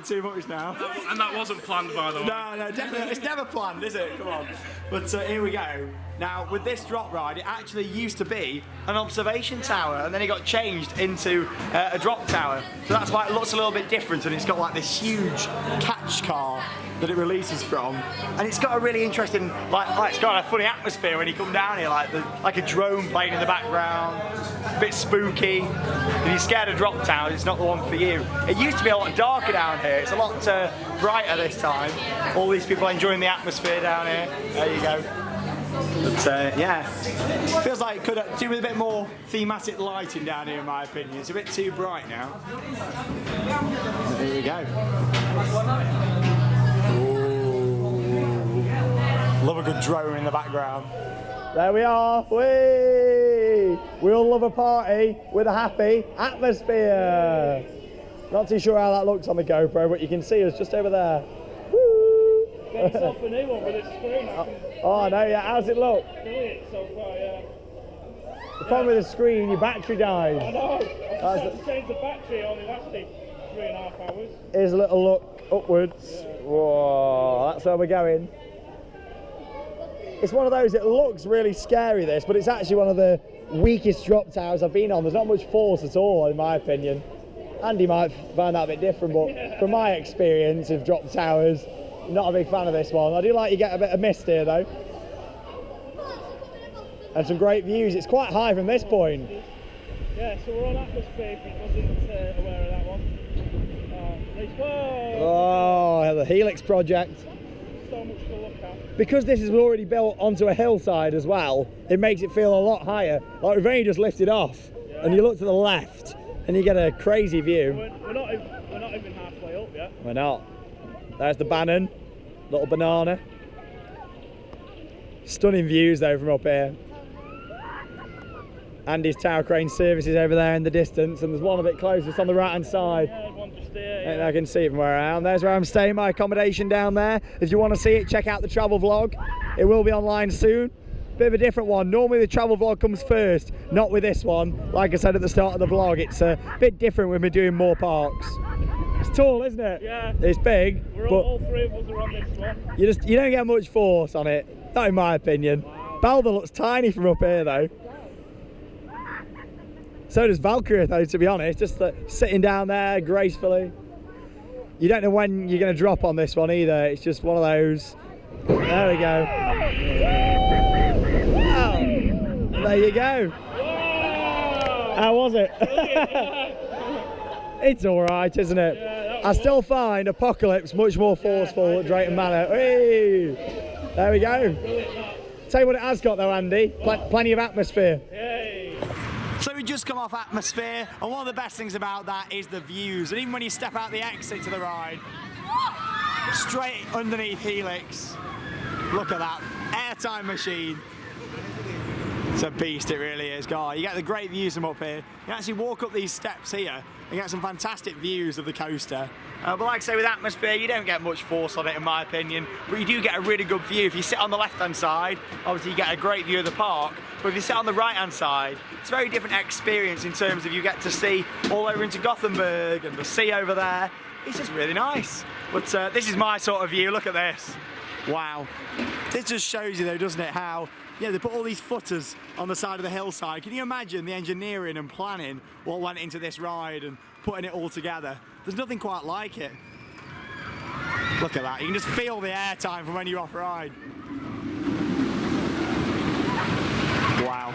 too much now. And that wasn't planned, by the way. No, definitely. It's never planned, is it? Come on. But here we go. Now, with this drop ride, it actually used to be an observation tower, and then it got changed into a drop tower. So that's why it looks a little bit different, and it's got like this huge catch car that it releases from. And it's got a really interesting, like it's got a funny atmosphere when you come down here, like a drone playing in the background, a bit spooky. If you're scared of drop towers, it's not the one for you. It used to be a lot darker down here. It's a lot brighter this time. All these people enjoying the atmosphere down here. There you go. But yeah, feels like it could do with a bit more thematic lighting down here, in my opinion. It's a bit too bright now. But here we go. Ooh. Love a good drone in the background. There we are. We all love a party with a happy atmosphere. Not too sure how that looks on the GoPro, but you can see us just over there. Get yourself a new one with a screen. Oh no, yeah, how's it look? Brilliant so far, yeah. The problem with the screen, your battery dies. I know. I tried to change the battery, only lasted 3.5 hours. Here's a little look upwards. Yeah. Whoa, that's where we're going. It's one of those, it looks really scary this, but it's actually one of the weakest drop towers I've been on. There's not much force at all, in my opinion. Andy might find that a bit different, but from my experience of drop towers, I'm not a big fan of this one. I do like you get a bit of mist here though. And some great views. It's quite high from this point. Yeah, so we're on atmosphere if it wasn't aware of that one. Oh, the Helix project. So much to look at. Because this is already built onto a hillside as well, it makes it feel a lot higher. Like we've only just lifted off, and you look to the left, and you get a crazy view. We're not even halfway up yet. We're not. There's the Banan, little banana. Stunning views though from up here. Andy's tower crane services over there in the distance, and there's one a bit closer, just on the right hand side. Yeah, there's one just there. And I can see it from where I am. There's where I'm staying, my accommodation down there. If you want to see it, check out the travel vlog. It will be online soon. Bit of a different one. Normally the travel vlog comes first, not with this one. Like I said at the start of the vlog, it's a bit different when we're doing more parks. It's tall, isn't it? Yeah. It's big. All three of us are on this one. You don't get much force on it, not in my opinion. Wow. Balder looks tiny from up here though. So does Valkyria though, to be honest, just sitting down there gracefully. You don't know when you're going to drop on this one either, it's just one of those. There we go. Oh, there you go. How was it? It's alright, isn't it? Yeah, I still find Apocalypse much more forceful at Drayton Manor. Hey, there we go. Tell you what it has got though, Andy, plenty of atmosphere. So we just come off atmosphere, and one of the best things about that is the views. And even when you step out the exit to the ride, straight underneath Helix, look at that airtime machine. It's a beast, it really is. God, you get the great views from up here. You can actually walk up these steps here and get some fantastic views of the coaster. But like I say, with atmosphere, you don't get much force on it, in my opinion, but you do get a really good view. If you sit on the left-hand side, obviously you get a great view of the park, but if you sit on the right-hand side, it's a very different experience in terms of you get to see all over into Gothenburg and the sea over there. It's just really nice. But this is my sort of view. Look at this. Wow. This just shows you though, doesn't it, how they put all these footers on the side of the hillside. Can you imagine the engineering and planning what went into this ride and putting it all together? There's nothing quite like it. Look at that, you can just feel the airtime from when you're off ride. Wow.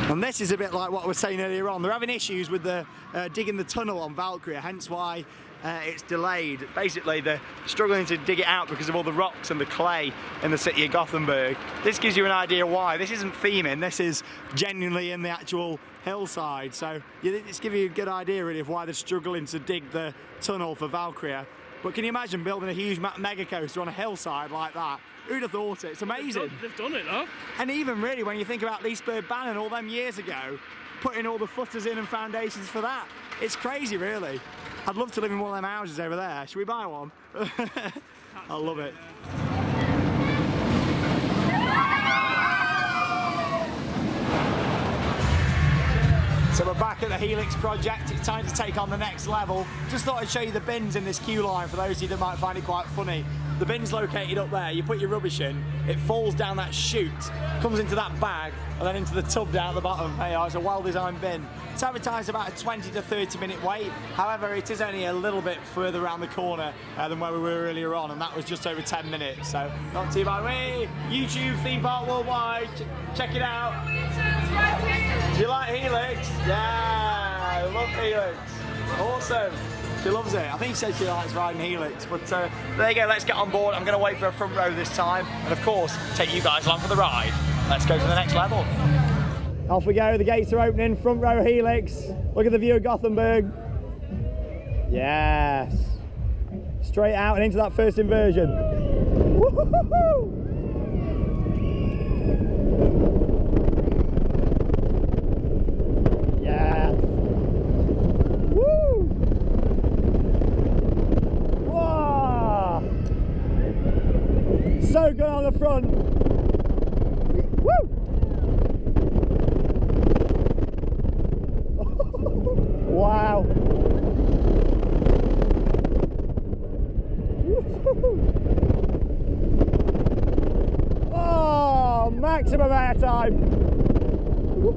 And this is a bit like what I was saying earlier on. They're having issues with the digging the tunnel on Valkyria, hence why it's delayed. Basically, they're struggling to dig it out because of all the rocks and the clay in the city of Gothenburg. This gives you an idea why. This isn't theming, this is genuinely in the actual hillside. So it's giving you a good idea really of why they're struggling to dig the tunnel for Valkyria. But can you imagine building a huge mega coaster on a hillside like that? Who'd have thought it? It's amazing. They've done it though. And even really when you think about Lisebergbanan all them years ago, putting all the footers in and foundations for that, it's crazy really. I'd love to live in one of them houses over there. Should we buy one? I love it. So we're back at the Helix project. It's time to take on the next level. Just thought I'd show you the bins in this queue line for those of you that might find it quite funny. The bin's located up there, you put your rubbish in, it falls down that chute, comes into that bag, and then into the tub down at the bottom. Hey, it's a well-designed bin. It's advertised about a 20 to 30 minute wait. However, it is only a little bit further around the corner than where we were earlier on, and that was just over 10 minutes. So, not too bad. Hey, YouTube Theme Park Worldwide, check it out. Do you like Helix? Yeah, I love Helix. Awesome. She loves it. I think she said she likes riding Helix, but there you go, let's get on board. I'm going to wait for a front row this time, and of course, take you guys along for the ride. Let's go to the next level. Off we go, the gates are opening, front row Helix. Look at the view of Gothenburg. Yes. Straight out and into that first inversion. Woo-hoo-hoo-hoo! Yeah. Woo! Whoa! So good on the front. Woo! Wow. Oh, maximum airtime. It's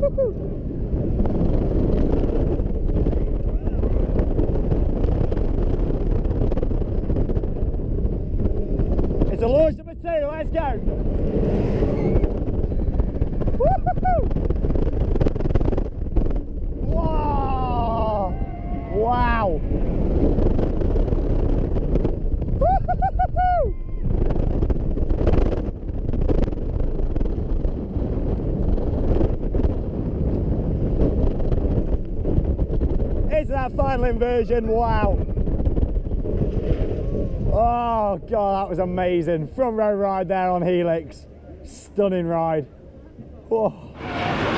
a launch number 2, let's go! Whoa! Wow! Is that final inversion? Wow! Oh god, that was amazing. Front row ride there on Helix. Stunning ride. Whoa.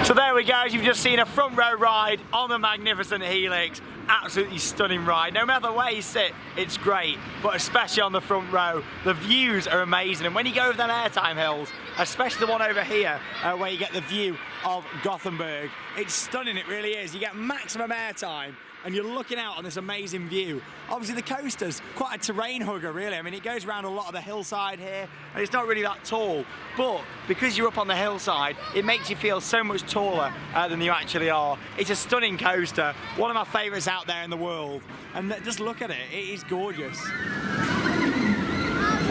So there we go, you've just seen a front row ride on the magnificent Helix. Absolutely stunning ride. No matter where you sit, it's great, but especially on the front row, the views are amazing. And when you go over them airtime hills, especially the one over here, where you get the view of Gothenburg, it's stunning, it really is. You get maximum airtime, and you're looking out on this amazing view. Obviously the coaster's quite a terrain hugger really. I mean, it goes around a lot of the hillside here and it's not really that tall, but because you're up on the hillside, it makes you feel so much taller than you actually are. It's a stunning coaster, one of my favourites out there in the world. And just look at it, it is gorgeous.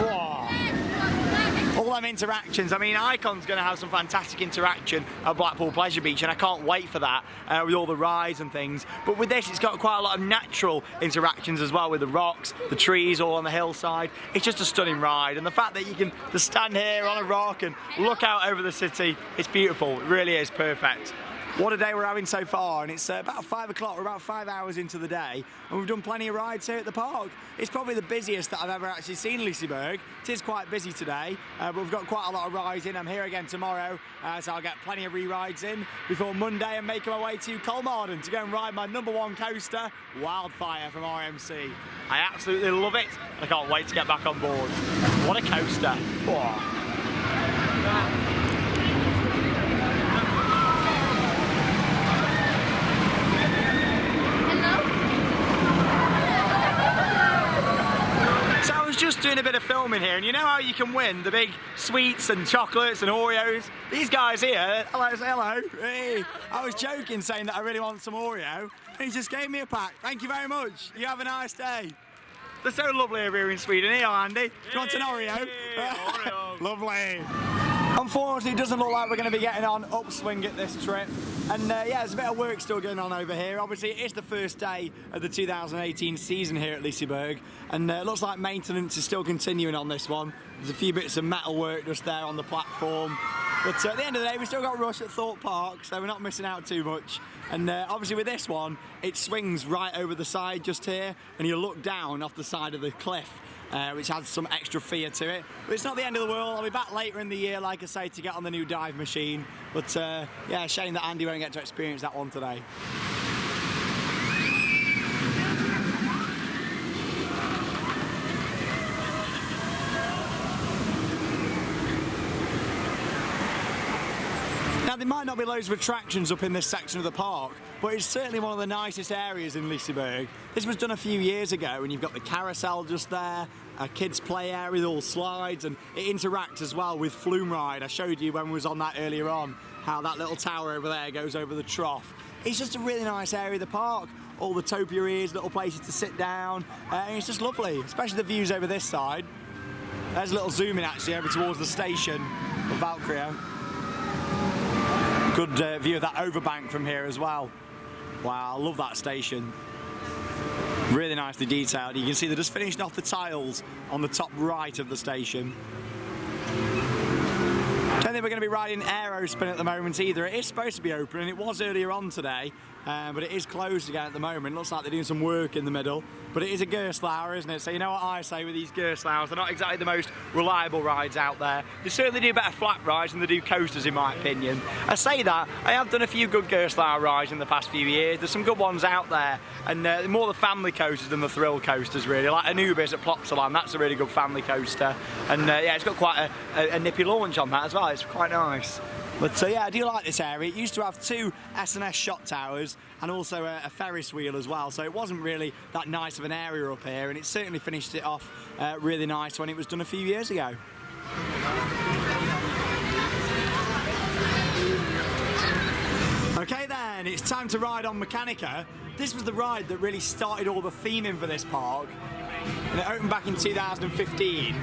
Whoa. All them interactions. I mean, Icon's going to have some fantastic interaction at Blackpool Pleasure Beach, and I can't wait for that with all the rides and things. But with this, it's got quite a lot of natural interactions as well, with the rocks, the trees all on the hillside. It's just a stunning ride, and the fact that you can just stand here on a rock and look out over the city, it's beautiful. It really is perfect. What a day we're having so far, and it's about 5 o'clock, we're about 5 hours into the day, and we've done plenty of rides here at the park. It's probably the busiest that I've ever actually seen Liseberg. It is quite busy today, but we've got quite a lot of rides in. I'm here again tomorrow, so I'll get plenty of re-rides in before Monday and make my way to Colmarden to go and ride my #1 coaster, Wildfire from RMC. I absolutely love it, and I can't wait to get back on board. What a coaster. Whoa. Just doing a bit of filming here, and you know how you can win the big sweets and chocolates and Oreos? These guys here, hello, say hello. Hey. I was joking saying that I really want some Oreo, and he just gave me a pack. Thank you very much. You have a nice day. They're so lovely over here in Sweden. Here, Andy. Do you want an Oreo? Oreo. Lovely. Unfortunately, it doesn't look like we're going to be getting on upswing at this trip. And yeah, there's a bit of work still going on over here. Obviously, it is the first day of the 2018 season here at Liseberg. And it looks like maintenance is still continuing on this one. There's a few bits of metal work just there on the platform. But at the end of the day, we've still got Rush at Thorpe Park, so we're not missing out too much. And obviously with this one, it swings right over the side just here, and you look down off the side of the cliff. Which adds some extra fear to it. But it's not the end of the world. I'll be back later in the year, like I say, to get on the new dive machine. But yeah, shame that Andy won't get to experience that one today. Now, there might not be loads of attractions up in this section of the park, but it's certainly one of the nicest areas in Liseberg. This was done a few years ago, and you've got the carousel just there, a kids' play area with all slides, and it interacts as well with Flume ride. I showed you when we was on that earlier on, how that little tower over there goes over the trough. It's just a really nice area of the park. All the topiaries, little places to sit down, and it's just lovely, especially the views over this side. There's a little zoom in actually over towards the station of Valkyria. Good view of that overbank from here as well. Wow, I love that station. Really nicely detailed. You can see they're just finishing off the tiles on the top right of the station. Don't think we're going to be riding Aerospin at the moment either. It is supposed to be open, and it was earlier on today, but it is closed again at the moment. Looks like they're doing some work in the middle, but it is a Gerstlauer, isn't it? So you know what I say with these Gerstlauers, they're not exactly the most reliable rides out there. They certainly do better flat rides than they do coasters, in my opinion. I say that, I have done a few good Gerstlauer rides in the past few years. There's some good ones out there, and more the family coasters than the thrill coasters, really. Like Anubis at Plopsaland, that's a really good family coaster. And yeah, it's got quite a nippy launch on that as well. It's quite nice. But yeah, I do like this area. It used to have 2 S&S shot towers and also a Ferris wheel as well, so it wasn't really that nice of an area up here, and it certainly finished it off really nice when it was done a few years ago. Okay then, it's time to ride on Mechanica. This was the ride that really started all the theming for this park. And it opened back in 2015.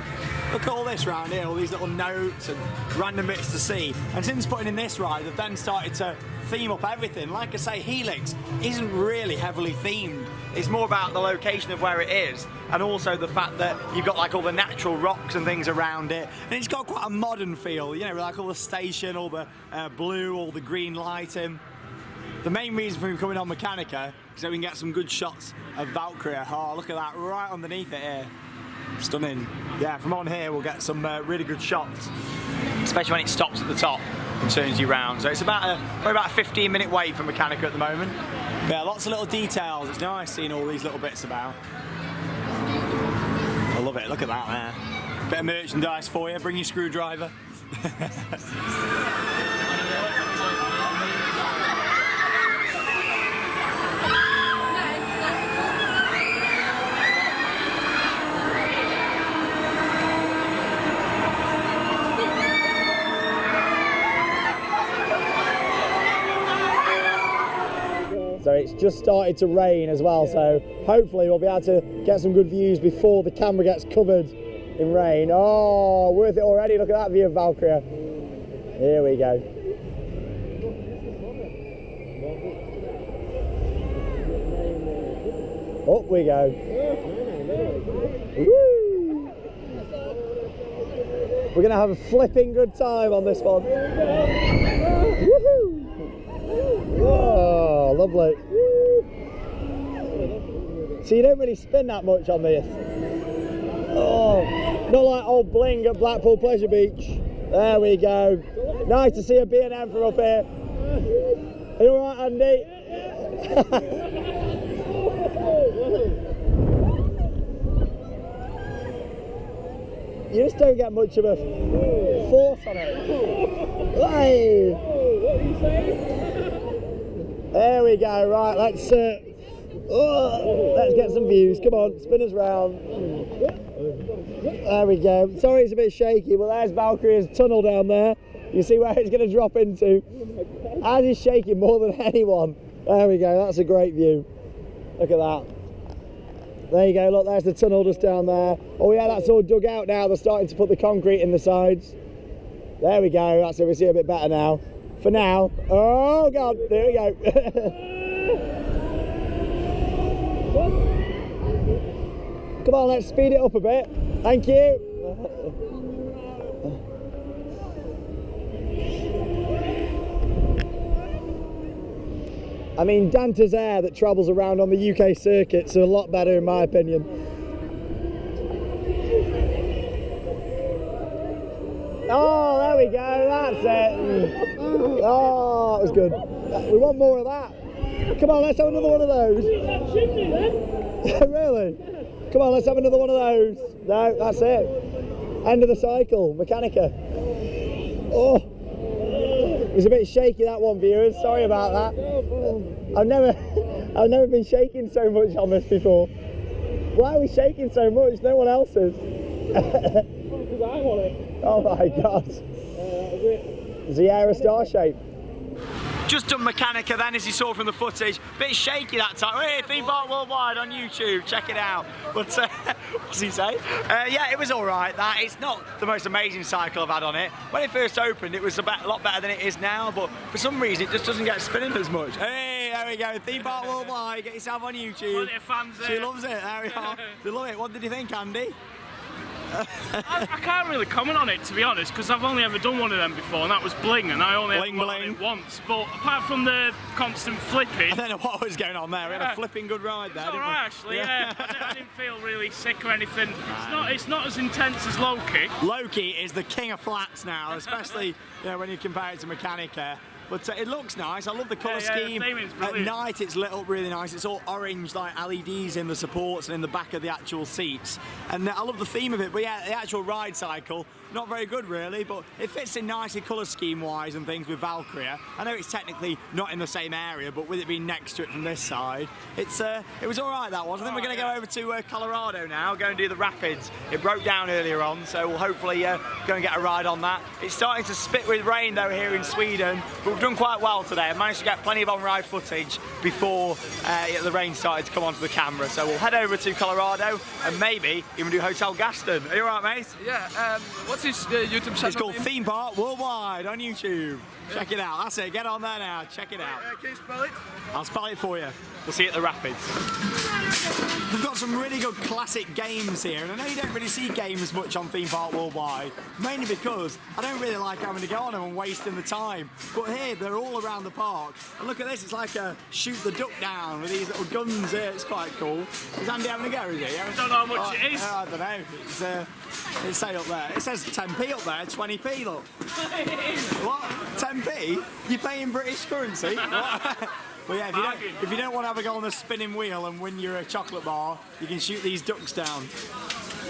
Look at all this round here, all these little notes and random bits to see. And since putting in this ride, they've then started to theme up everything. Like I say, Helix isn't really heavily themed. It's more about the location of where it is, and also the fact that you've got like all the natural rocks and things around it. And it's got quite a modern feel, you know, like all the station, all the blue, all the green lighting. The main reason for me coming on Mechanica is that we can get some good shots of Valkyria. Oh, look at that, right underneath it here. Stunning. Yeah, from on here we'll get some really good shots, especially when it stops at the top and turns you round. So it's about a 15-minute wait for Mechanica at the moment. Yeah, lots of little details. It's nice seeing all these little bits about. I love it, look at that there. Bit of merchandise for you, bring your screwdriver. So it's just started to rain as well, so hopefully we'll be able to get some good views before the camera gets covered in rain. Oh, worth it already. Look at that view of Valkyria. Here we go. Up we go. Woo! We're going to have a flipping good time on this one. Woohoo! Oh, lovely. So you don't really spin that much on this. Oh, not like old bling at Blackpool Pleasure Beach. There we go. Nice to see a B&M from up here. Are you alright, Andy? You just don't get much of a force on it. Hey! There we go, right, let's get some views. Come on, spin us round. There we go. Sorry it's a bit shaky, but there's Valkyria's tunnel down there. You see where it's going to drop into. Ours is shaking more than anyone. There we go, that's a great view. Look at that. There you go, look, there's the tunnel just down there. Oh yeah, that's all dug out now. They're starting to put the concrete in the sides. There we go, that's it, we see a bit better now. For now. Oh God, there we go. Come on, let's speed it up a bit. Thank you. I mean, Danta's air that travels around on the UK circuits are a lot better in my opinion. Oh, there we go, that's it. Oh, that was good. We want more of that. Come on, let's have another one of those. Really? Come on, let's have another one of those. No, that's it. End of the cycle, Mechanica. Oh, it was a bit shaky that one, viewers. Sorry about that. I've never been shaking so much on this before. Why are we shaking so much? No one else is. Because I want it. Oh my God. Is the air a star shape? Just done Mechanica then, as you saw from the footage. Bit shaky that time. Hey, Theme Park Worldwide on YouTube, check it out. But what's he say? Yeah, it was all right. That it's not the most amazing cycle I've had on it. When it first opened, it was a lot better than it is now. But for some reason, it just doesn't get spinning as much. Hey, there we go. Theme Park Worldwide. Get yourself on YouTube. Plenty of fans there. She loves it. There we are. They love it. What did you think, Andy? I can't really comment on it, to be honest, because I've only ever done one of them before, and that was Bling, and I only ever done it once. But apart from the constant flipping, I don't know what was going on there. We had a flipping good ride there. It's all right, actually. Yeah, I didn't feel really sick or anything. It's not as intense as Loki. Loki is the king of flats now, especially when you compare it to Mechanica. But it looks nice. I love the colour scheme. At night it's lit up really nice. It's all orange, like LEDs in the supports and in the back of the actual seats. And I love the theme of it. But yeah, the actual ride cycle, not very good really, but it fits in nicely colour scheme wise and things with Valkyria. I know it's technically not in the same area, but with it being next to it from this side, it was alright, that was. I think we're going to go over to Colorado now, go and do the rapids. It broke down earlier on, so we'll hopefully go and get a ride on that. It's starting to spit with rain though here in Sweden, but we've done quite well today. I managed to get plenty of on-ride footage before the rain started to come onto the camera, so we'll head over to Colorado and maybe even do Hotel Gasten. Are you alright, mate? Yeah, what's his YouTube channel? It's called Theme Park Worldwide on YouTube. Check it out. That's it. Get on there now. Check it out. Can you spell it? I'll spell it for you. We'll see you at the rapids. We've got some really good classic games here, and I know you don't really see games much on Theme Park Worldwide, mainly because I don't really like having to go on them and wasting the time. But here, they're all around the park. And look at this, it's like a shoot the duck down with these little guns here. It's quite cool. Is Andy having a go, is he? I don't know how much it is. I don't know. It's say up there. It says 10p up there, 20p, look. What? 10p? You're paying British currency? What? Well, yeah, if you don't want to have a go on the spinning wheel and win your chocolate bar, you can shoot these ducks down.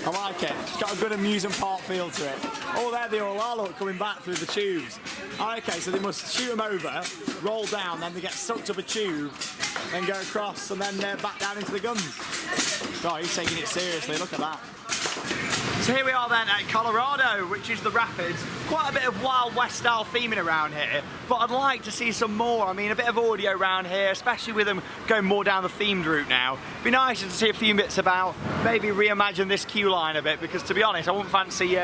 I like it. It's got a good amusement park feel to it. Oh, there they all are, look, coming back through the tubes. Okay, so they must shoot them over, roll down, then they get sucked up a tube, then go across, and then back down into the guns. God, he's taking it seriously, look at that. So here we are then at Colorado, which is the rapids. Quite a bit of Wild West style theming around here, but I'd like to see some more. I mean, a bit of audio around here, especially with them going more down the themed route now. It'd be nice to see a few bits about, maybe reimagine this queue line a bit, because to be honest, I wouldn't fancy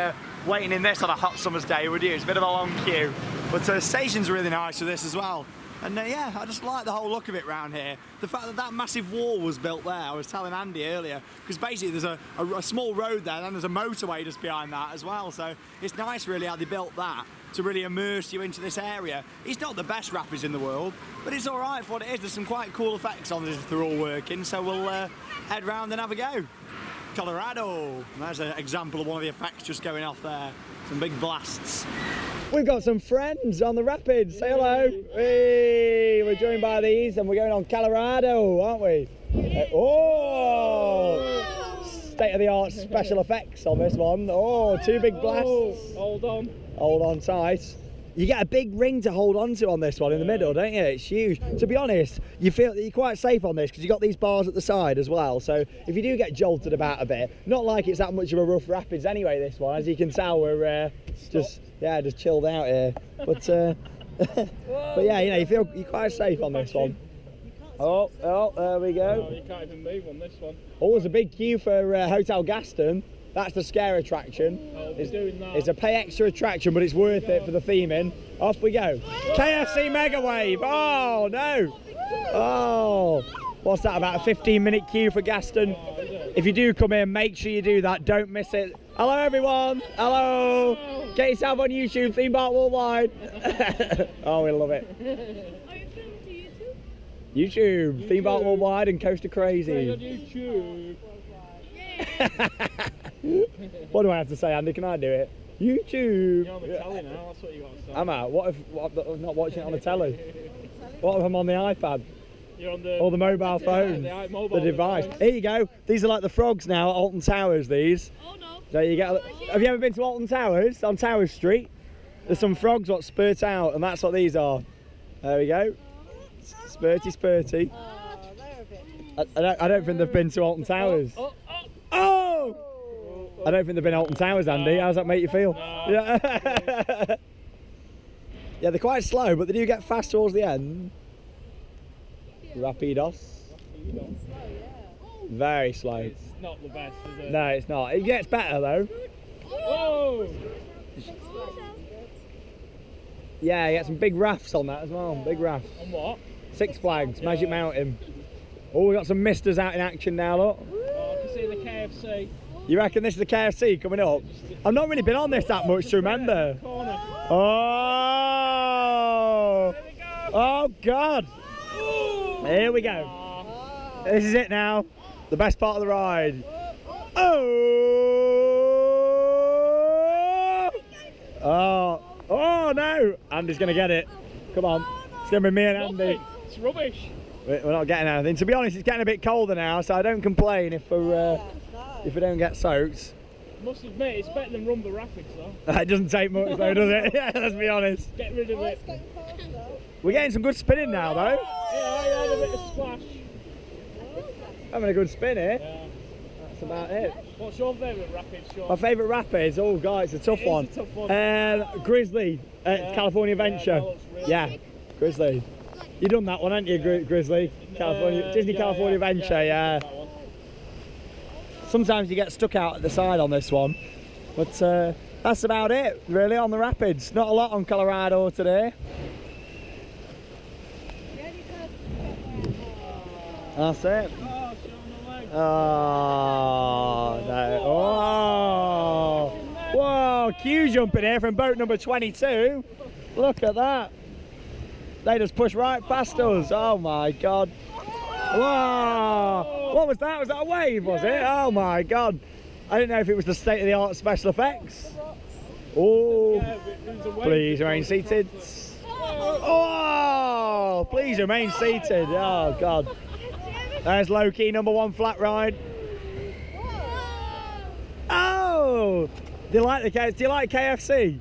waiting in this on a hot summer's day, would you? It's a bit of a long queue. But the station's really nice for this as well. And yeah, I just like the whole look of it round here. The fact that that massive wall was built there, I was telling Andy earlier, because basically there's a small road there, and then there's a motorway just behind that as well. So it's nice really how they built that to really immerse you into this area. It's not the best rapids in the world, but it's all right for what it is. There's some quite cool effects on this if they're all working, so we'll head round and have a go. Colorado. And there's an example of one of the effects just going off there. Some big blasts. We've got some friends on the rapids. Say hello. Hey, we're joined by these and we're going on Colorado, aren't we? Oh! State-of-the-art special effects on this one. Oh, two big blasts. Hold on. Hold on tight. You get a big ring to hold on to on this one in the middle, don't you? It's huge. To be honest, you feel that you're quite safe on this because you've got these bars at the side as well. So if you do get jolted about a bit, not like it's that much of a rough rapids anyway, this one. As you can tell, we're just chilled out here. But but yeah, you know, you're quite safe on this one. Oh, there we go. Oh, you can't even move on this one. Oh, there's a big queue for Hotel Gasten. That's the scare attraction. Oh, doing that. It's a pay extra attraction, but it's worth it for the theming. Off we go. KFC Mega Wave. Oh, no. Oh, what's that, about a 15-minute queue for Gasten? Oh, is it? If you do come in, make sure you do that. Don't miss it. Hello, everyone. Hello. Get yourself on YouTube, Theme Park Worldwide. Oh, we love it. Are you filming to YouTube? YouTube, Theme Park Worldwide and Coaster Crazy. On YouTube. What do I have to say, Andy? Can I do it? YouTube. You're on the telly now, that's what you got to say. I'm out. What if I'm not watching it on the telly? What if I'm on the iPad? You're on the... Or the mobile phone? Mobile the device. device. Here you go. These are like the frogs now at Alton Towers, these. Oh no. There you go. Have you ever been to Alton Towers? On Tower Street? There's some frogs what spurt out, and that's what these are. There we go. Spurty, spurty. I don't think they've been to Alton Towers. Oh! I don't think they've been to Alton Towers, Andy. How does that make you feel? No. Yeah. Yeah, they're quite slow, but they do get fast towards the end. Rapidos. Very slow. It's not the best, is it? No, it's not. It gets better though. Oh! Yeah, you get some big rafts on that as well. Big rafts. On what? Six Flags, Magic Mountain. Oh, we got some misters out in action now, look. Oh, I can see the KFC. You reckon this is the KFC coming up? I've not really been on this that much to remember. Corner. Oh! There we go. Oh God! Here we go. This is it now. The best part of the ride. Oh! Oh! Oh no! Andy's gonna get it. Come on. It's gonna be me and Andy. Nothing. It's rubbish. We're not getting anything. To be honest, it's getting a bit colder now, so I don't complain if we don't get soaked. Must admit, it's better than Rumble Rapids though. It doesn't take much though, does it? Yeah, let's be honest. Get rid of it. We're getting some good spinning now though. Yeah, I had a bit of splash. Having a good spin here. Yeah. That's about it. What's your favourite rapids, Sean? My favourite rapids? Oh god, it's a tough one. It's a tough one. Grizzly, California Adventure. that looks really Yeah, good. Grizzly. You done that one, haven't you, Grizzly? California, Disney California Adventure, yeah. That one. Sometimes you get stuck out at the side on this one, but that's about it really on the rapids. Not a lot on Colorado today. That's it. Oh no! Oh! Whoa! Q jumping here from boat number 22. Look at that. They just pushed right past us. Oh my god! Whoa! What was that? Was that a wave? Was it? Oh my god! I didn't know if it was the state-of-the-art special effects. Oh! Please remain seated. Oh! Please remain seated. Oh god! There's Loki, number 1 flat ride. Oh! Do you like KFC?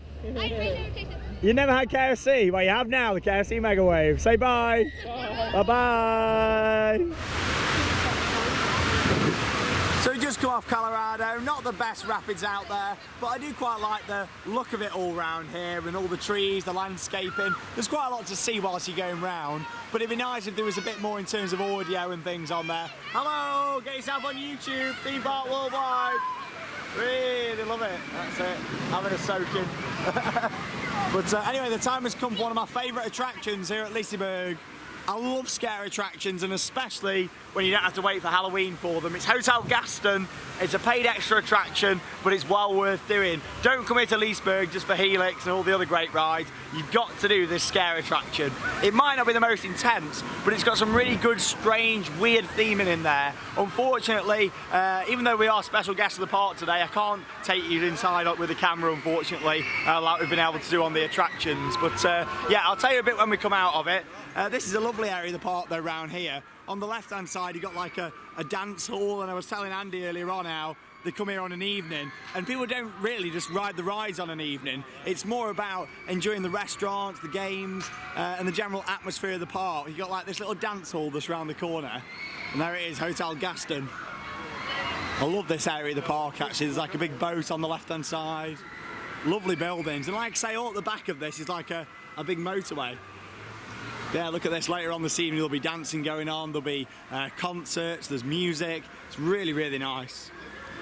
You never had KFC? Well, you have now, the KFC Mega Wave. Say bye. Bye-bye. So we just come off Colorado, not the best rapids out there, but I do quite like the look of it all round here and all the trees, the landscaping. There's quite a lot to see whilst you're going round, but it'd be nice if there was a bit more in terms of audio and things on there. Hello, get yourself on YouTube, Theme Park Worldwide. Really love it, that's it, having a soak in. But anyway, the time has come for one of my favourite attractions here at Liseberg. I love scare attractions, and especially when you don't have to wait for Halloween for them. It's Hotel Gasten. It's a paid extra attraction, but it's well worth doing. Don't come here to Liseberg just for Helix and all the other great rides. You've got to do this scare attraction. It might not be the most intense, but it's got some really good, strange, weird theming in there. Unfortunately, even though we are special guests of the park today, I can't take you inside with the camera, unfortunately, like we've been able to do on the attractions. But yeah, I'll tell you a bit when we come out of it. This is a lovely area of the park though round here. On the left hand side you've got like a dance hall, and I was telling Andy earlier on how they come here on an evening, and people don't really just ride the rides on an evening. It's more about enjoying the restaurants, the games, and the general atmosphere of the park. You've got like this little dance hall that's round the corner, and there it is, Hotel Gasten. I love this area of the park actually. There's like a big boat on the left hand side, lovely buildings, and like I say, all at the back of this is like a big motorway. Yeah, look at this, later on this evening there'll be dancing going on, there'll be concerts, there's music. It's really, really nice.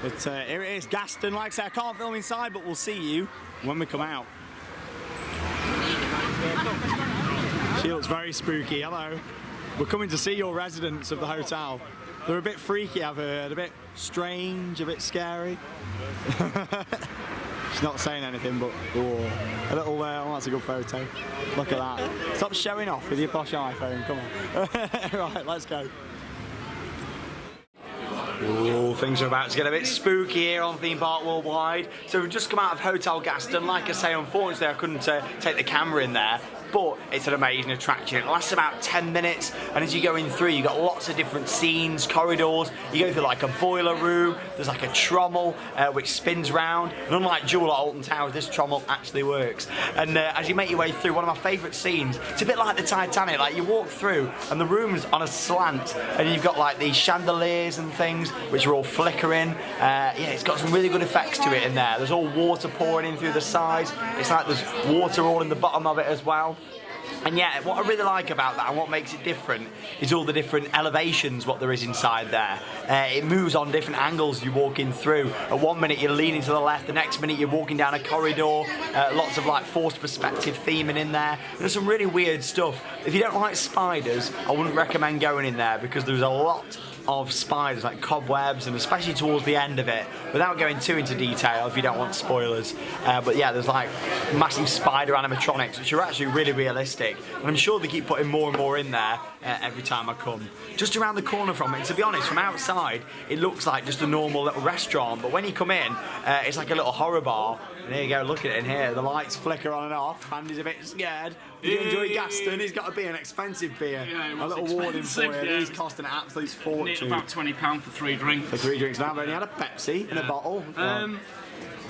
But here it is, Gasten. Like I say, I can't film inside, but we'll see you when we come out. She looks very spooky, hello. We're coming to see your residents of the hotel. They're a bit freaky, I've heard, a bit strange, a bit scary. She's not saying anything, but oh, a little, oh, that's a good photo. Look at that. Stop showing off with your posh iPhone, come on. Right, let's go. Oh, things are about to get a bit spooky here on Theme Park Worldwide. So we've just come out of Hotel Gasten. Like I say, unfortunately I couldn't take the camera in there, but it's an amazing attraction. It lasts about 10 minutes, and as you're going through, you've got lots of different scenes, corridors. You go through like a boiler room, there's like a trommel which spins round, and unlike Jewel at Alton Towers, this trommel actually works. And as you make your way through, one of my favourite scenes, it's a bit like the Titanic, like you walk through and the room's on a slant, and you've got like these chandeliers and things which are all flickering. Yeah, it's got some really good effects to it in there. There's all water pouring in through the sides. It's like there's water all in the bottom of it as well. And yeah, what I really like about that and what makes it different is all the different elevations what there is inside there. It moves on different angles you walk in through. At one minute you're leaning to the left, the next minute you're walking down a corridor. Lots of like forced perspective theming in there. There's some really weird stuff. If you don't like spiders, I wouldn't recommend going in there because there's a lot of spiders, like cobwebs, and especially towards the end of it, without going too into detail if you don't want spoilers. But yeah, there's like massive spider animatronics which are actually really realistic, and I'm sure they keep putting more and more in there every time I come. Just around the corner from it, to be honest, from outside it looks like just a normal little restaurant, but when you come in it's like a little horror bar. And there you go, look at it in here, the lights flicker on and off. Andy's a bit scared. Did you enjoy Gasten? He's got to be an expensive beer. Yeah, a little warning for you. Yeah. These cost an absolute fortune. About £20 for 3 drinks. For 3 drinks now, I've only had a Pepsi in a bottle.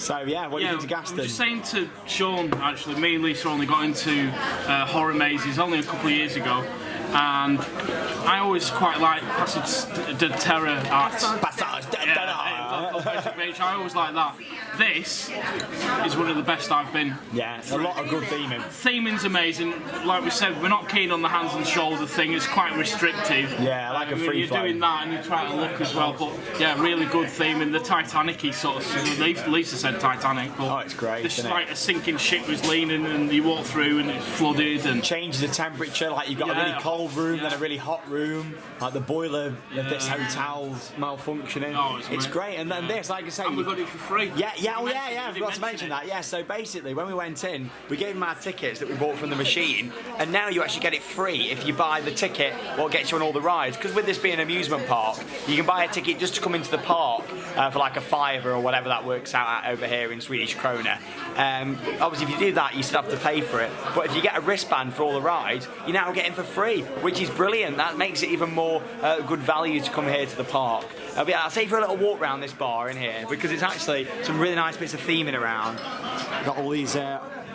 So yeah, what do you think to I Gasten? was just saying to Sean, actually, me and Lisa only got into horror mazes only a couple of years ago, and I always quite like Passage de Terror at Passage de Terror. I always like that. This is one of the best I've been. Yeah, a lot of good theming. Theming's amazing. Like we said, we're not keen on the hands and shoulder thing. It's quite restrictive. Yeah, like a free You're flow. doing that and you try to look as well, but yeah, really good theming. The Titanic-y sort of. Lisa said Titanic, but it's great. This isn't like it? a sinking ship was leaning, and you walk through and it's flooded and Changes the temperature. Like you've got a really cold room, then a really hot room. Like the boiler of this hotel's malfunctioning. Oh, it's great. And then this, like I say, and we got it for free. Yeah, I forgot to mention that. Yeah, so basically, when we went in, we gave them our tickets that we bought from the machine, and now you actually get it free if you buy the ticket, what gets you on all the rides. Because with this being an amusement park, you can buy a ticket just to come into the park for like a £5 or whatever that works out at over here in Swedish krona. Obviously, if you do that, you still have to pay for it. But if you get a wristband for all the rides, you're now getting for free, which is brilliant. That makes it even more good value to come here to the park. But yeah, I'll say for a little walk around this bar in here, because it's actually some really nice bits of theming around. Got all these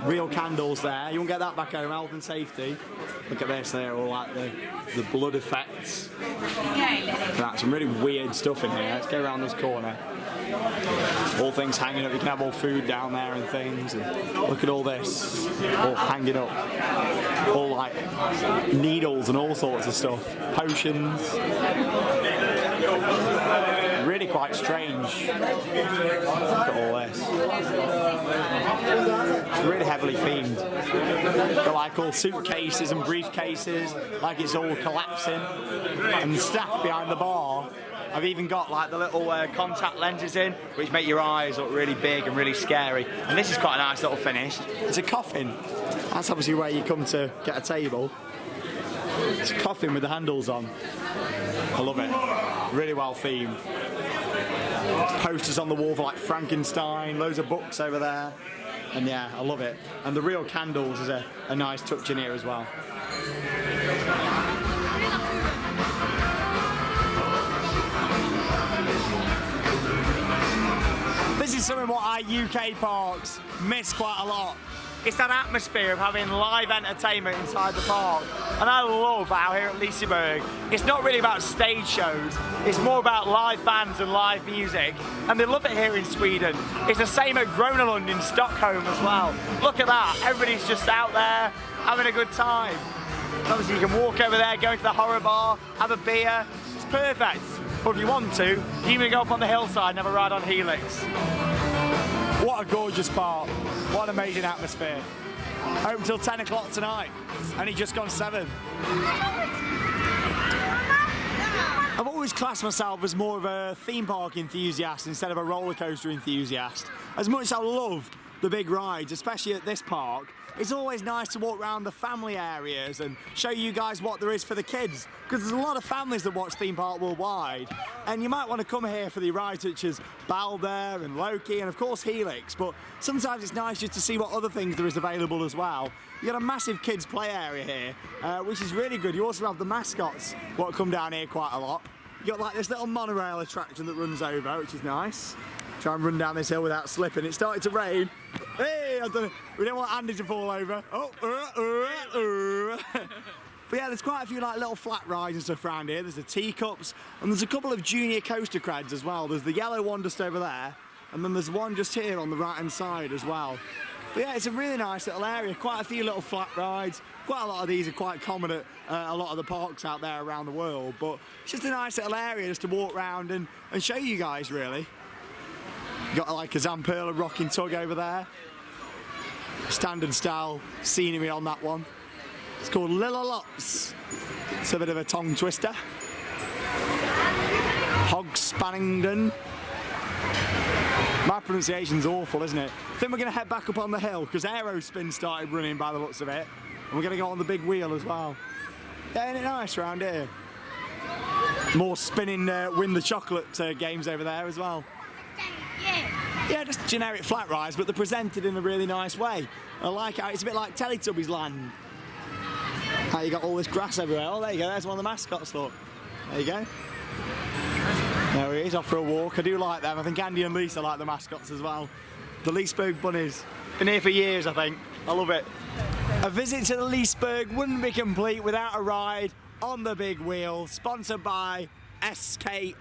real candles there. You won't get that back home, health and safety. Look at this there, all like the blood effects. That's some really weird stuff in here. Let's go around this corner. All things hanging up. You can have all food down there and things. And look at all this, all hanging up. All like needles and all sorts of stuff. Potions. Really quite strange. Look at all this. It's really heavily themed. Got like all suitcases and briefcases, like it's all collapsing. And the staff behind the bar have even got like the little contact lenses in, which make your eyes look really big and really scary. And this is quite a nice little finish. It's a coffin. That's obviously where you come to get a table. It's a coffin with the handles on. I love it. Really well themed. Posters on the wall for like Frankenstein, loads of books over there. And yeah, I love it. And the real candles is a nice touch in here as well. This is something what our UK parks miss quite a lot. It's that atmosphere of having live entertainment inside the park. And I love how here at Liseberg, it's not really about stage shows, it's more about live bands and live music. And they love it here in Sweden. It's the same at Grönalund in Stockholm as well. Look at that, everybody's just out there having a good time. Obviously you can walk over there, go into the horror bar, have a beer, it's perfect. Or if you want to, you can even go up on the hillside and have a ride on Helix. What a gorgeous park. What an amazing atmosphere. Open till 10 o'clock tonight. Only just gone 7. I've always classed myself as more of a theme park enthusiast instead of a roller coaster enthusiast. As much as I love the big rides, especially at this park, it's always nice to walk around the family areas and show you guys what there is for the kids, because there's a lot of families that watch Theme Park Worldwide, and you might want to come here for the rides such as Balder and Loki and of course Helix, but sometimes it's nice just to see what other things there is available as well. You've got a massive kids play area here, which is really good. You also have the mascots what come down here quite a lot. You've got like this little monorail attraction that runs over, which is nice. Try and run down this hill without slipping. It started to rain. Hey, I don't know. We don't want Andy to fall over. Oh, But yeah, there's quite a few like little flat rides and stuff around here. There's the teacups, and there's a couple of junior coaster creds as well. There's the yellow one just over there, and then there's one just here on the right-hand side as well. But yeah, it's a really nice little area. Quite a few little flat rides. Quite a lot of these are quite common at a lot of the parks out there around the world. But it's just a nice little area just to walk around and show you guys, really. Got like a Zamperla rocking tug over there. Standard style scenery on that one. It's called Lilla Lots. It's a bit of a tongue twister. Hogspanningdon. My pronunciation's awful, isn't it? I think we're going to head back up on the hill because Aerospin started running by the looks of it. And we're going to go on the big wheel as well. Yeah, ain't it nice around here? More spinning win the chocolate games over there as well. Yeah, just generic flat rides, but they're presented in a really nice way. I like how it's a bit like Teletubbies Land. How you got all this grass everywhere. Oh, there you go, there's one of the mascots, look. There you go. There he is, off for a walk. I do like them. I think Andy and Lisa like the mascots as well. The Liseberg bunnies. Been here for years, I think. I love it. A visit to the Liseberg wouldn't be complete without a ride on the big wheel, sponsored by SKF.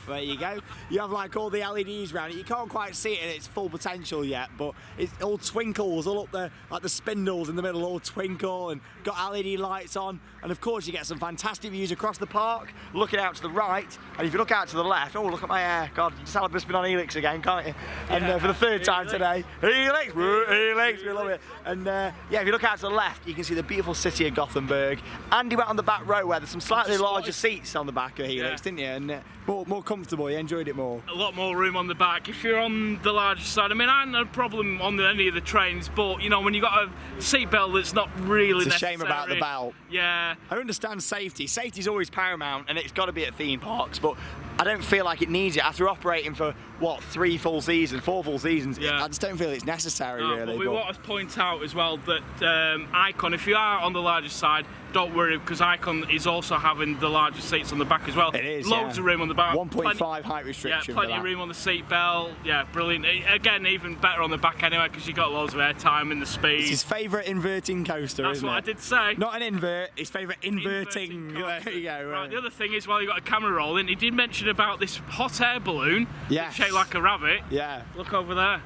There you go. You have like all the LEDs around it. You can't quite see it in its full potential yet, but it all twinkles all up there, like the spindles in the middle all twinkle, and got LED lights on. And of course you get some fantastic views across the park, looking out to the right, and if you look out to the left, oh look at my hair, God, you sound like I've just been on Helix again, can't you? And for the third time today, Helix, we love it. And yeah, if you look out to the left, you can see the beautiful city of Gothenburg. Andy went on the back row where there's some slightly larger seats on the back of Helix, didn't you? And more comfortable, you enjoyed it more. A lot more room on the back. If you're on the larger side, I mean, I had no problem on any of the trains, but you know, when you've got a seatbelt that's not really It's a shame about the belt. Yeah. I understand safety. Safety's always paramount, and it's got to be at theme parks, but I don't feel like it needs it. After operating for, what, 4 full seasons, yeah. I just don't feel it's necessary, really. But we want to point out as well that Icon, if you are on the larger side, don't worry, because Icon is also having the larger seats on the back as well. It is, Loads of room on the back. 1.5 height restriction. Yeah, plenty of room on the seat belt. Yeah, brilliant. Again, even better on the back anyway, because you got loads of airtime and the speed. It's his favourite inverting coaster, That's isn't it? what I did say. Not an invert, his favourite inverting. There you go. Right, the other thing is, while you got a camera rolling, he did mention about this hot air balloon. Yes. Shaped like a rabbit. Yeah. Look over there.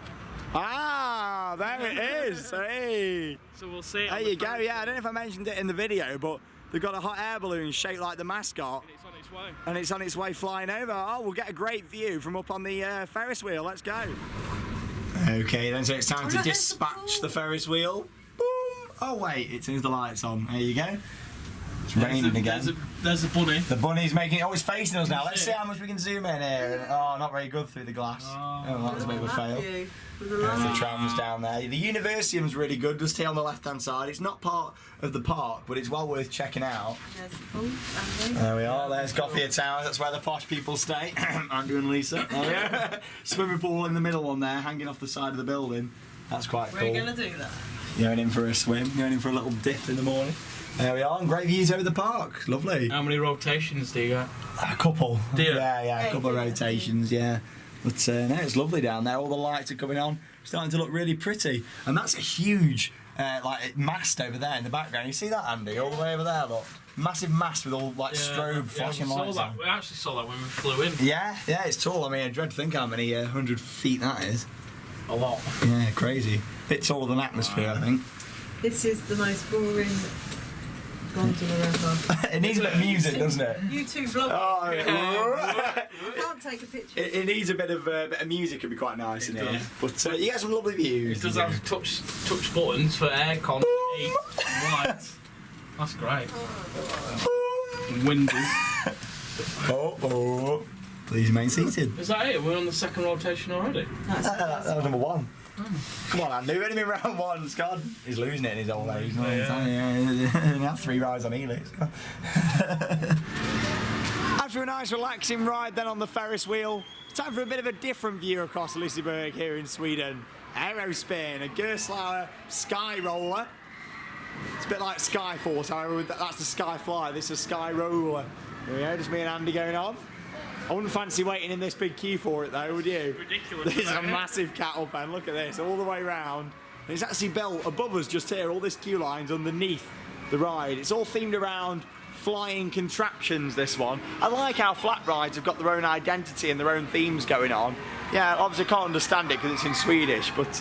Ah, there it is. Hey. So we'll see it. There you go. Yeah, I don't know if I mentioned it in the video, but they've got a hot air balloon shaped like the mascot. And it's on its way. And it's on its way flying over. Oh, we'll get a great view from up on the Ferris wheel. Let's go. Okay, then, so it's time to dispatch the Ferris wheel. Boom. Oh, wait, it turns the lights on. There you go. It's raining again. There's a bunny. The bunny's making it. Oh, it's facing us now. Let's see how much we can zoom in here. Oh, not very good through the glass. Oh, that was a bit of a fail. There's the trams down there. The Universium's really good, just here on the left-hand side. It's not part of the park, but it's well worth checking out. There we are. There's Gothia Towers. That's where the posh people stay. Andrew and Lisa. Oh, yeah. Swimming pool in the middle one there, hanging off the side of the building. That's quite cool. We're going to do that. Going in for a swim. Going in for a little dip in the morning. There we are, and great views over the park. Lovely. How many rotations do you get? A couple. Do you? Yeah, a couple of rotations, yeah. But no, it's lovely down there. All the lights are coming on, starting to look really pretty. And that's a huge like mast over there in the background. You see that, Andy? All the way over there, look. Massive mast with all like strobe flashing lights on. We actually saw that when we flew in. Yeah, it's tall. I mean, I dread to think how many 100 feet that is. A lot. Yeah, crazy. Bit taller than atmosphere, I think. This is the most boring gondola ever. It needs a bit of music, doesn't it? You two vlog. Oh, I can't take a picture. It needs a bit of music. It'd be quite nice in here. But you get some lovely views. It does have touch buttons for aircon, heat, and lights. That's great. Windy. Oh. Please remain seated. Is that it? We're on the second rotation already. That was number 1. Come on, Andy, we've only been round 1, Scott. He's losing it in his old age. He had 3 rides on Helix. After a nice relaxing ride then on the Ferris wheel, it's time for a bit of a different view across Liseberg here in Sweden. Aerospin, a Gerstlauer sky roller. It's a bit like Skyforce, however, that's the Skyfly, this is a Sky Roller. There we go, just me and Andy going on. I wouldn't fancy waiting in this big queue for it though, would you? Ridiculous. This is a massive cattle pen, look at this, all the way round. And it's actually built above us just here, all this queue line's underneath the ride. It's all themed around flying contraptions, this one. I like how flat rides have got their own identity and their own themes going on. Yeah, obviously I can't understand it because it's in Swedish, but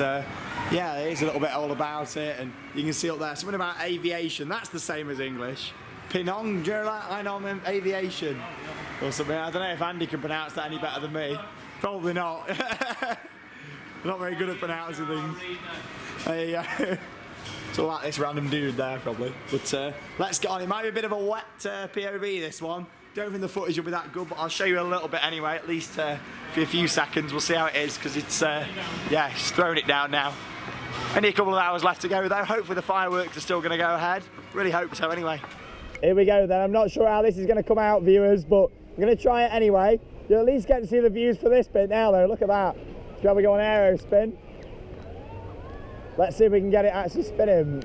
yeah, it is a little bit all about it, and you can see up there something about aviation. That's the same as English. Pinong, do you know that? I know aviation. Or something. I don't know if Andy can pronounce that any better than me. Probably not. Not very good at pronouncing things. There you go. So like this random dude there, probably. But let's get on. It might be a bit of a wet POV, this one. Don't think the footage will be that good, but I'll show you a little bit anyway, at least for a few seconds. We'll see how it is, because it's, yeah, it's throwing it down now. Only a couple of hours left to go, though. Hopefully the fireworks are still going to go ahead. Really hope so, anyway. Here we go, then. I'm not sure how this is going to come out, viewers, but I'm going to try it anyway. You'll at least get to see the views for this bit now, though. Look at that. Shall we go on aero spin? Let's see if we can get it actually spinning.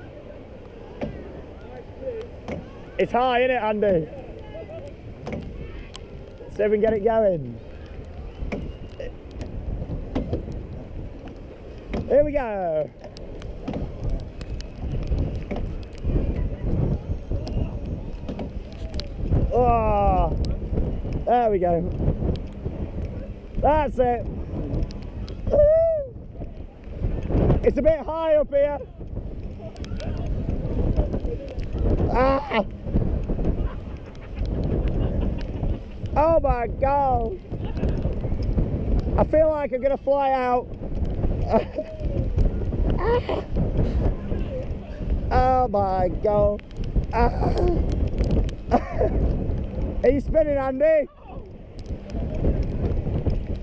It's high, isn't it, Andy? See if we can get it going. Here we go. Oh, there we go. That's it. It's a bit high up here. Ah. Oh my God. I feel like I'm gonna fly out. Oh my God. Are you spinning, Andy?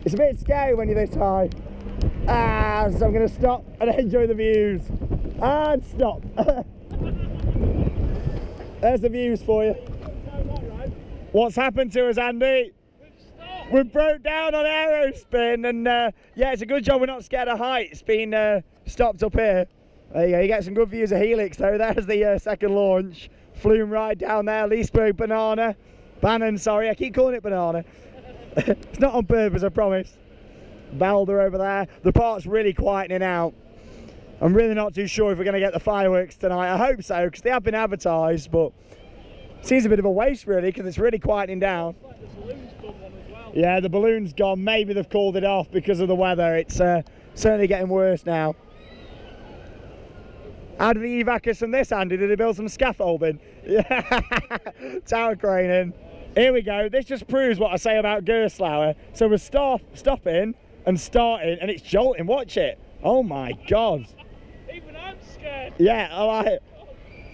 It's a bit scary when you're this high. So I'm going to stop and enjoy the views. And stop. There's the views for you. What's happened to us, Andy? We've broke down on aerospin, and yeah, it's a good job we're not scared of heights. It's been stopped up here. There you go, you get some good views of Helix though. There's the second launch. Flume right down there, Lisebergbanan, sorry, I keep calling it banana. It's not on purpose, I promise. Balder over there. The park's really quietening out. I'm really not too sure if we're going to get the fireworks tonight. I hope so, because they have been advertised, but it seems a bit of a waste really, because it's really quietening down. Like the balloon's done one as well. Yeah, the balloon's gone. Maybe they've called it off because of the weather. It's certainly getting worse now. How did they evac us from this, Andy? Did they build some scaffolding? Yeah, tower craning. Here we go. This just proves what I say about Gerstlauer. So we're stopping and starting, and it's jolting. Watch it. Oh my God. Even I'm scared. Yeah, I like it.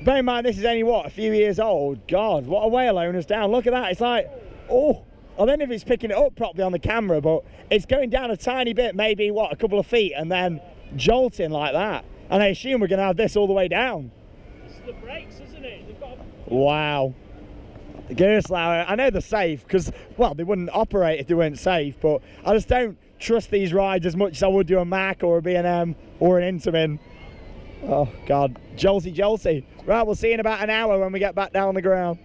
Bear in mind, this is only, what, a few years old? God, what a way alone us down. Look at that. It's like, oh, I don't know if it's picking it up properly on the camera, but it's going down a tiny bit, maybe, what, a couple of feet, and then jolting like that. And I assume we're going to have this all the way down. It's the brakes, isn't it? They've got Wow. The Gerstlauer, I know they're safe, because, well, they wouldn't operate if they weren't safe, but I just don't trust these rides as much as I would do a Mack or a B&M or an Immelmann. Oh, God. Jolty, jolty. Right, we'll see you in about an hour when we get back down on the ground.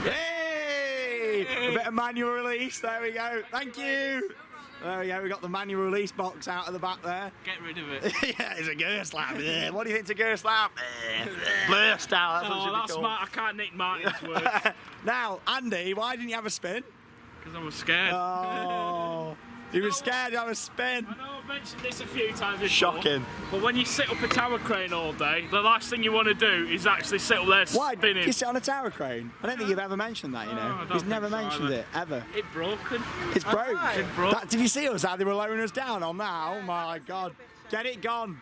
Yay! A bit of manual release. There we go. Thank you. There we go. We got the manual release box out of the back there. Get rid of it. Yeah, it's a Gerstlauer. What do you think's a Gerstlauer? Burst out. that's smart. I can't nick Martin's words. Now, Andy, why didn't you have a spin? Because I was scared. Oh, you were scared to have a spin. I know I've mentioned this a few times before. Shocking. But when you sit up a tower crane all day, the last thing you want to do is actually sit up there Why? spinning. You sit on a tower crane? I don't think you've ever mentioned that, you know. No, I don't He's think never so mentioned either. it, ever. It broken. It's broke. It broke. Did you see us, how they were lowering us down on that? Oh my God. Get it gone.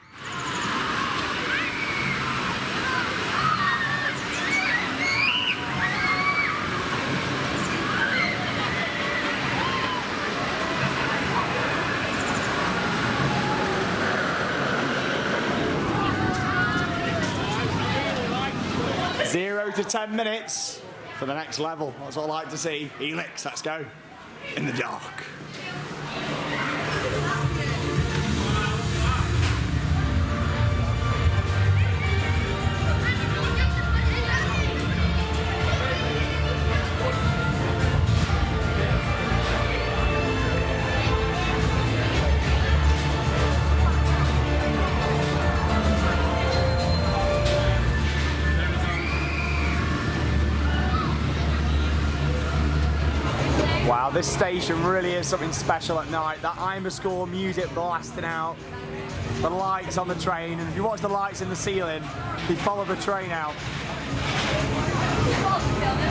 Zero to 10 minutes for the next level. That's what I like to see. Helix, let's go. In the dark. Wow, this station really is something special at night. That Immelmann music blasting out, the lights on the train, and if you watch the lights in the ceiling, they follow the train out.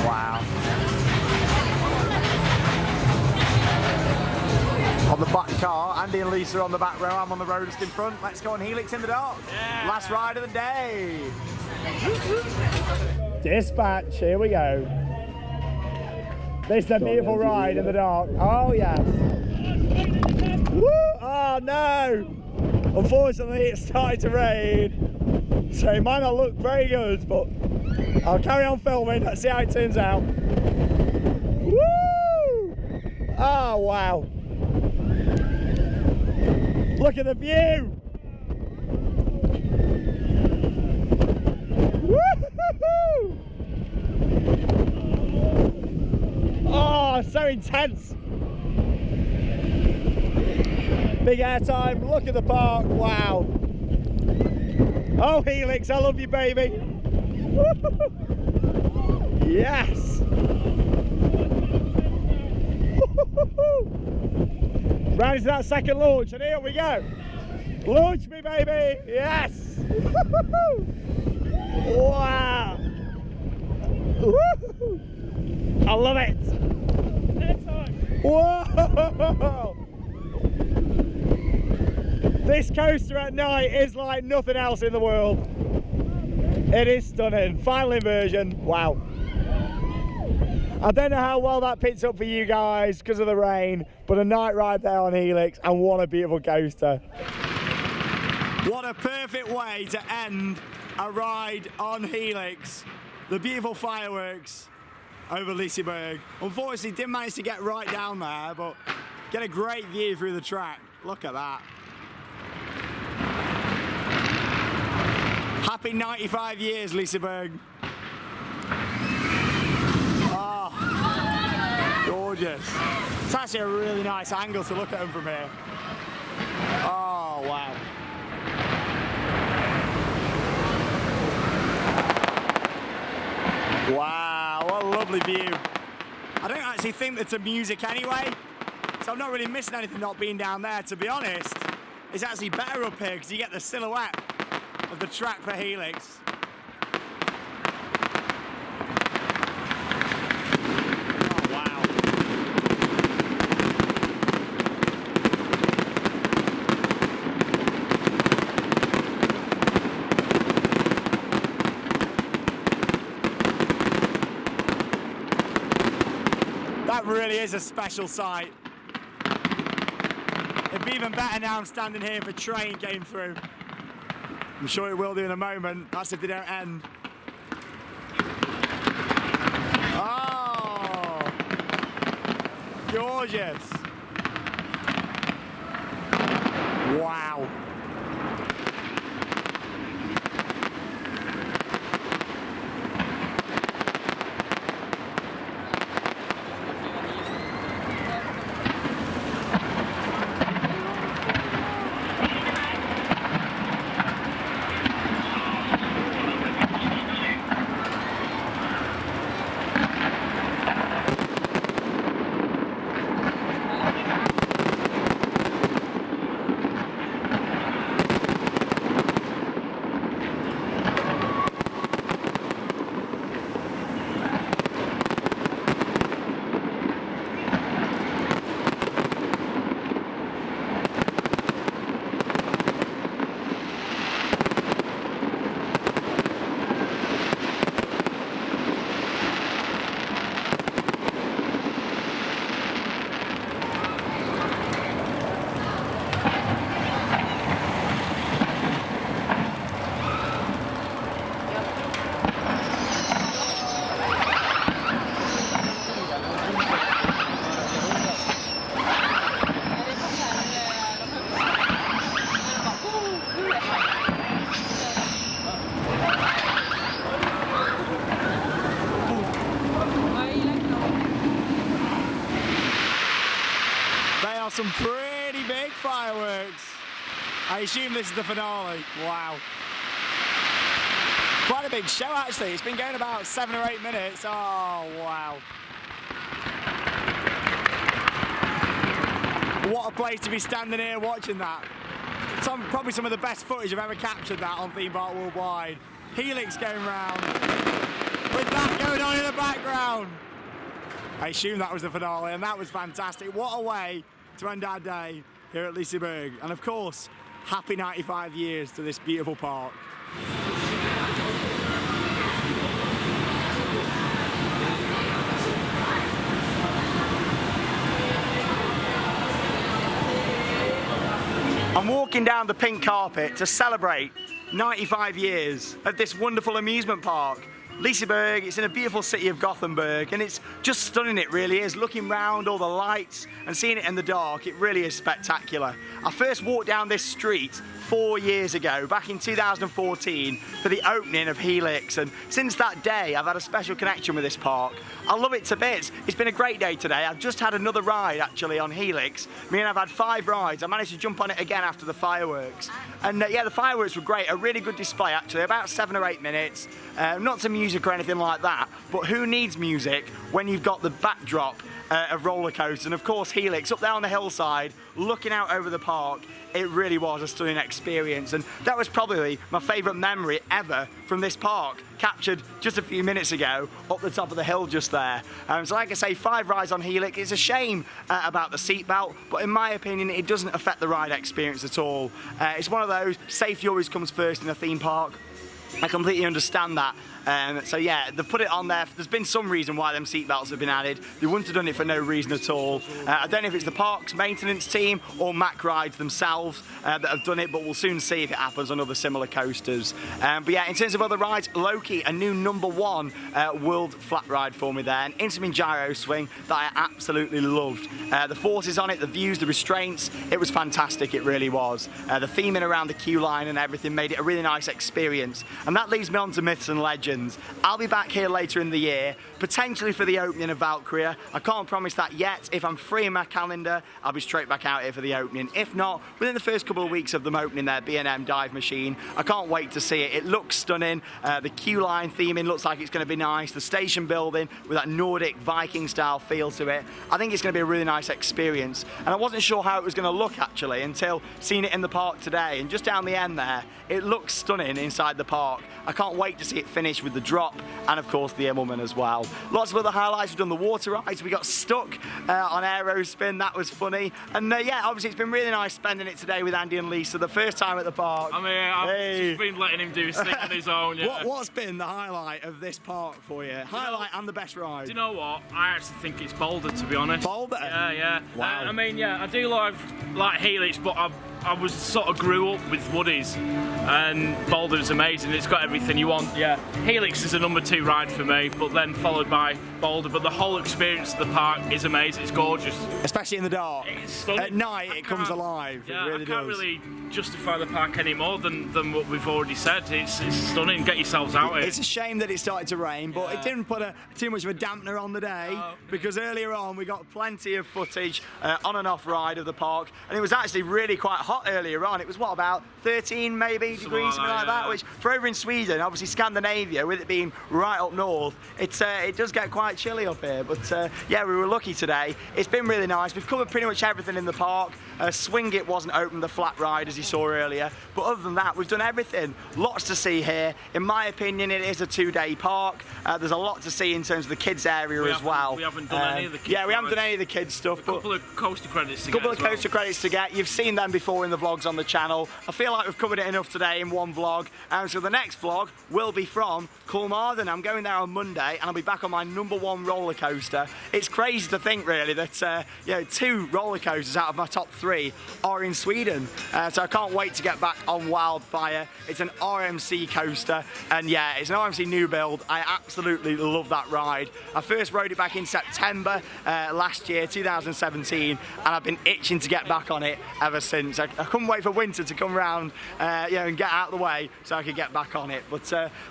Wow. On the back car, Andy and Lisa are on the back row, I'm on the road just in front. Let's go on Helix in the dark. Yeah. Last ride of the day. Dispatch, here we go. This is a beautiful ride in the dark. Oh yes. Woo! Oh no! Unfortunately it's starting to rain. So it might not look very good, but I'll carry on filming. Let's see how it turns out. Woo! Oh wow. Look at the view! Woo-hoo-hoo! Oh, so intense. Big air time, look at the park, wow. Oh, Helix, I love you, baby. Yes. Round to that second launch, and here we go. Launch me, baby. Yes. Wow. I love it. Whoa. This coaster at night is like nothing else in the world. It is stunning. Final inversion. Wow. I don't know how well that picks up for you guys because of the rain, but a night ride there on Helix, and what a beautiful coaster. What a perfect way to end a ride on Helix. The beautiful fireworks over Liseberg. Unfortunately, didn't manage to get right down there, but get a great view through the track. Look at that. Happy 95 years, Liseberg. Oh, gorgeous. It's actually a really nice angle to look at them from here. Oh, wow. Wow, what a lovely view. I don't actually think it's a music anyway, so I'm not really missing anything not being down there, to be honest. It's actually better up here because you get the silhouette of the track for Helix. Oh, wow. That really is a special sight. It'd be even better now I'm standing here if a train came through. I'm sure it will do in a moment. That's if they don't end. Oh, gorgeous. Wow. Some pretty big fireworks. I assume this is the finale. Wow. Quite a big show actually. It's been going about 7 or 8 minutes. Oh, wow. What a place to be standing here watching that. Probably some of the best footage I've ever captured that on Theme Park Worldwide. Helix going round with that going on in the background. I assume that was the finale, and that was fantastic. What a way to end our day here at Liseberg. And of course, happy 95 years to this beautiful park. I'm walking down the pink carpet to celebrate 95 years of this wonderful amusement park. Liseberg, it's in a beautiful city of Gothenburg, and it's just stunning, it really is. Looking round all the lights and seeing it in the dark, it really is spectacular. I first walked down this street 4 years ago, back in 2014, for the opening of Helix, and since that day I've had a special connection with this park. I love it to bits. It's been a great day today. I've just had another ride actually on Helix. I've had 5 rides. I managed to jump on it again after the fireworks, and yeah, the fireworks were great. A really good display actually, about 7 or 8 minutes. Not to music or anything like that, but who needs music when you've got the backdrop of roller coasters, and of course Helix up there on the hillside looking out over the park. It really was a stunning experience, and that was probably my favourite memory ever from this park, captured just a few minutes ago up the top of the hill just there. So like I say, 5 rides on Helix. It's a shame about the seatbelt, but in my opinion it doesn't affect the ride experience at all. It's one of those, safety always comes first in a theme park. I completely understand that. So yeah, they've put it on there. There's been some reason why them seatbelts have been added. They wouldn't have done it for no reason at all. I don't know if it's the park's maintenance team or Mack Rides themselves that have done it, but we'll soon see if it happens on other similar coasters. But yeah, in terms of other rides, Loki, a new #1 world flat ride for me there, an Immelmann gyro swing that I absolutely loved. The forces on it, the views, the restraints, it was fantastic, it really was. The theming around the queue line and everything made it a really nice experience. And that leads me on to myths and legends. I'll be back here later in the year, potentially for the opening of Valkyria. I can't promise that yet. If I'm free in my calendar, I'll be straight back out here for the opening. If not, within the first couple of weeks of them opening their B&M dive machine, I can't wait to see it. It looks stunning. The queue line theming looks like it's going to be nice. The station building with that Nordic Viking style feel to it. I think it's going to be a really nice experience. And I wasn't sure how it was going to look actually until seeing it in the park today. And just down the end there, it looks stunning inside the park. I can't wait to see it finish with the drop and of course the Immelmann as well. Lots of other highlights. We've done the water rides. We got stuck on Aerospin. That was funny. And yeah, obviously it's been really nice spending it today with Andy and Lisa. The first time at the park. I mean, I've just been letting him do his thing on his own. Yeah. What's been the highlight of this park for you? Highlight and the best ride? Do you know what? I actually think it's Boulder, to be honest. Boulder? Yeah. Wow. I mean, yeah, I do like Helix, but I was sort of grew up with Woodies, and Boulder's amazing. It's got everything you want. Yeah, Helix is a #2 ride for me, but then followed by Boulder. But the whole experience of the park is amazing. It's gorgeous, especially in the dark. It's stunning. At night, it comes alive. Yeah, it really I can't does. really justify the park any more than what we've already said. It's stunning. Get yourselves out here. It's a shame that it started to rain, but it didn't put too much of a dampener on the day, because earlier on we got plenty of footage on and off ride of the park, and it was actually really quite hot earlier on. It was what, about 13 maybe degrees, something like that, which for over in Sweden, obviously Scandinavia, with it being right up north, it does get quite chilly up here. But yeah, we were lucky today. It's been really nice. We've covered pretty much everything in the park. Swing It wasn't open, the flat ride, as you saw earlier, but other than that we've done everything. Lots to see here. In my opinion, it is a 2-day park. There's a lot to see in terms of the kids area as well. We haven't done any of the kids. Yeah, we haven't done any of the kids stuff. A couple of coaster credits to get. Coaster credits to get. You've seen them before in the vlogs on the channel. I feel like we've covered it enough today in one vlog. So the next vlog will be from Immelmann. I'm going there on Monday, and I'll be back on my #1 roller coaster. It's crazy to think really that 2 roller coasters out of my top 3 are in Sweden. So I can't wait to get back on Wildfire. It's an RMC coaster, and yeah, it's an RMC new build. I absolutely love that ride. I first rode it back in September last year, 2017, and I've been itching to get back on it ever since. I couldn't wait for winter to come round and get out of the way so I could get back on it. But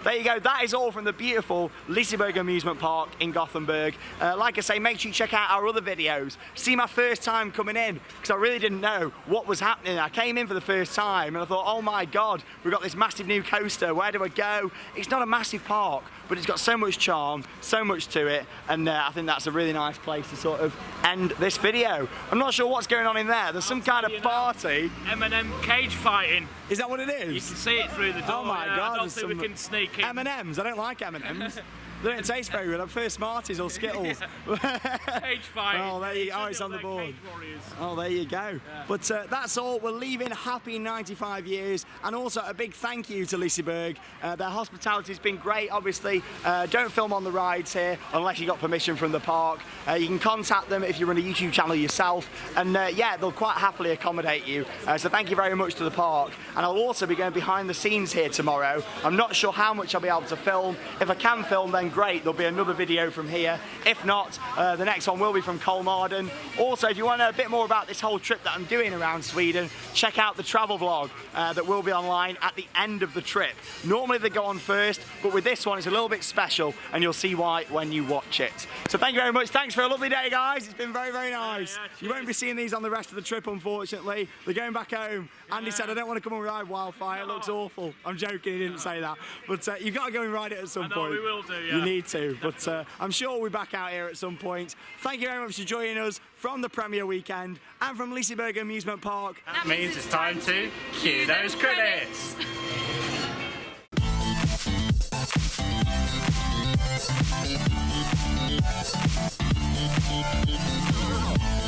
there you go. That is all from the beautiful Liseberg amusement park in Gothenburg. Like I say, make sure you check out our other videos. See my first time coming in, because I really didn't know what was happening. I came in for the first time and I thought, oh my god, we've got this massive new coaster, where do I go? It's not a massive park, but it's got so much charm, so much to it, and I think that's a really nice place to sort of end this video. I'm not sure what's going on in there. There's some kind of party. M&M cage fighting. Is that what it is? You can see it through the door. Oh my god, I don't think we can sneak in. M&Ms, I don't like M&Ms. They don't taste very good. I prefer Smarties or Skittles. Cage fight. Oh, there you go. Oh, it's on the board. Oh, there you go. But that's all. We're leaving. Happy 95 years. And also a big thank you to Liseberg. Their hospitality has been great, obviously. Don't film on the rides here unless you got permission from the park. You can contact them if you run a YouTube channel yourself. And yeah, they'll quite happily accommodate you. So thank you very much to the park. And I'll also be going behind the scenes here tomorrow. I'm not sure how much I'll be able to film. If I can film, then great. There'll be another video from here. If not, the next one will be from Kolmarden. Also, if you want to know a bit more about this whole trip that I'm doing around Sweden, check out the travel vlog that will be online at the end of the trip. Normally they go on first, but with this one it's a little bit special, and you'll see why when you watch it. So thank you very much. Thanks for a lovely day, guys. It's been very, very nice. You won't be seeing these on the rest of the trip, unfortunately. They're going back home. Andy said, I don't want to come and ride Wildfire. It looks awful. I'm joking, he didn't say that. But you've got to go and ride it at some point. we will do, yeah. You need to. But I'm sure we'll be back out here at some point. Thank you very much for joining us from the premiere weekend and from Liseberg Amusement Park. That means it's time to cue those credits. We'll be right back.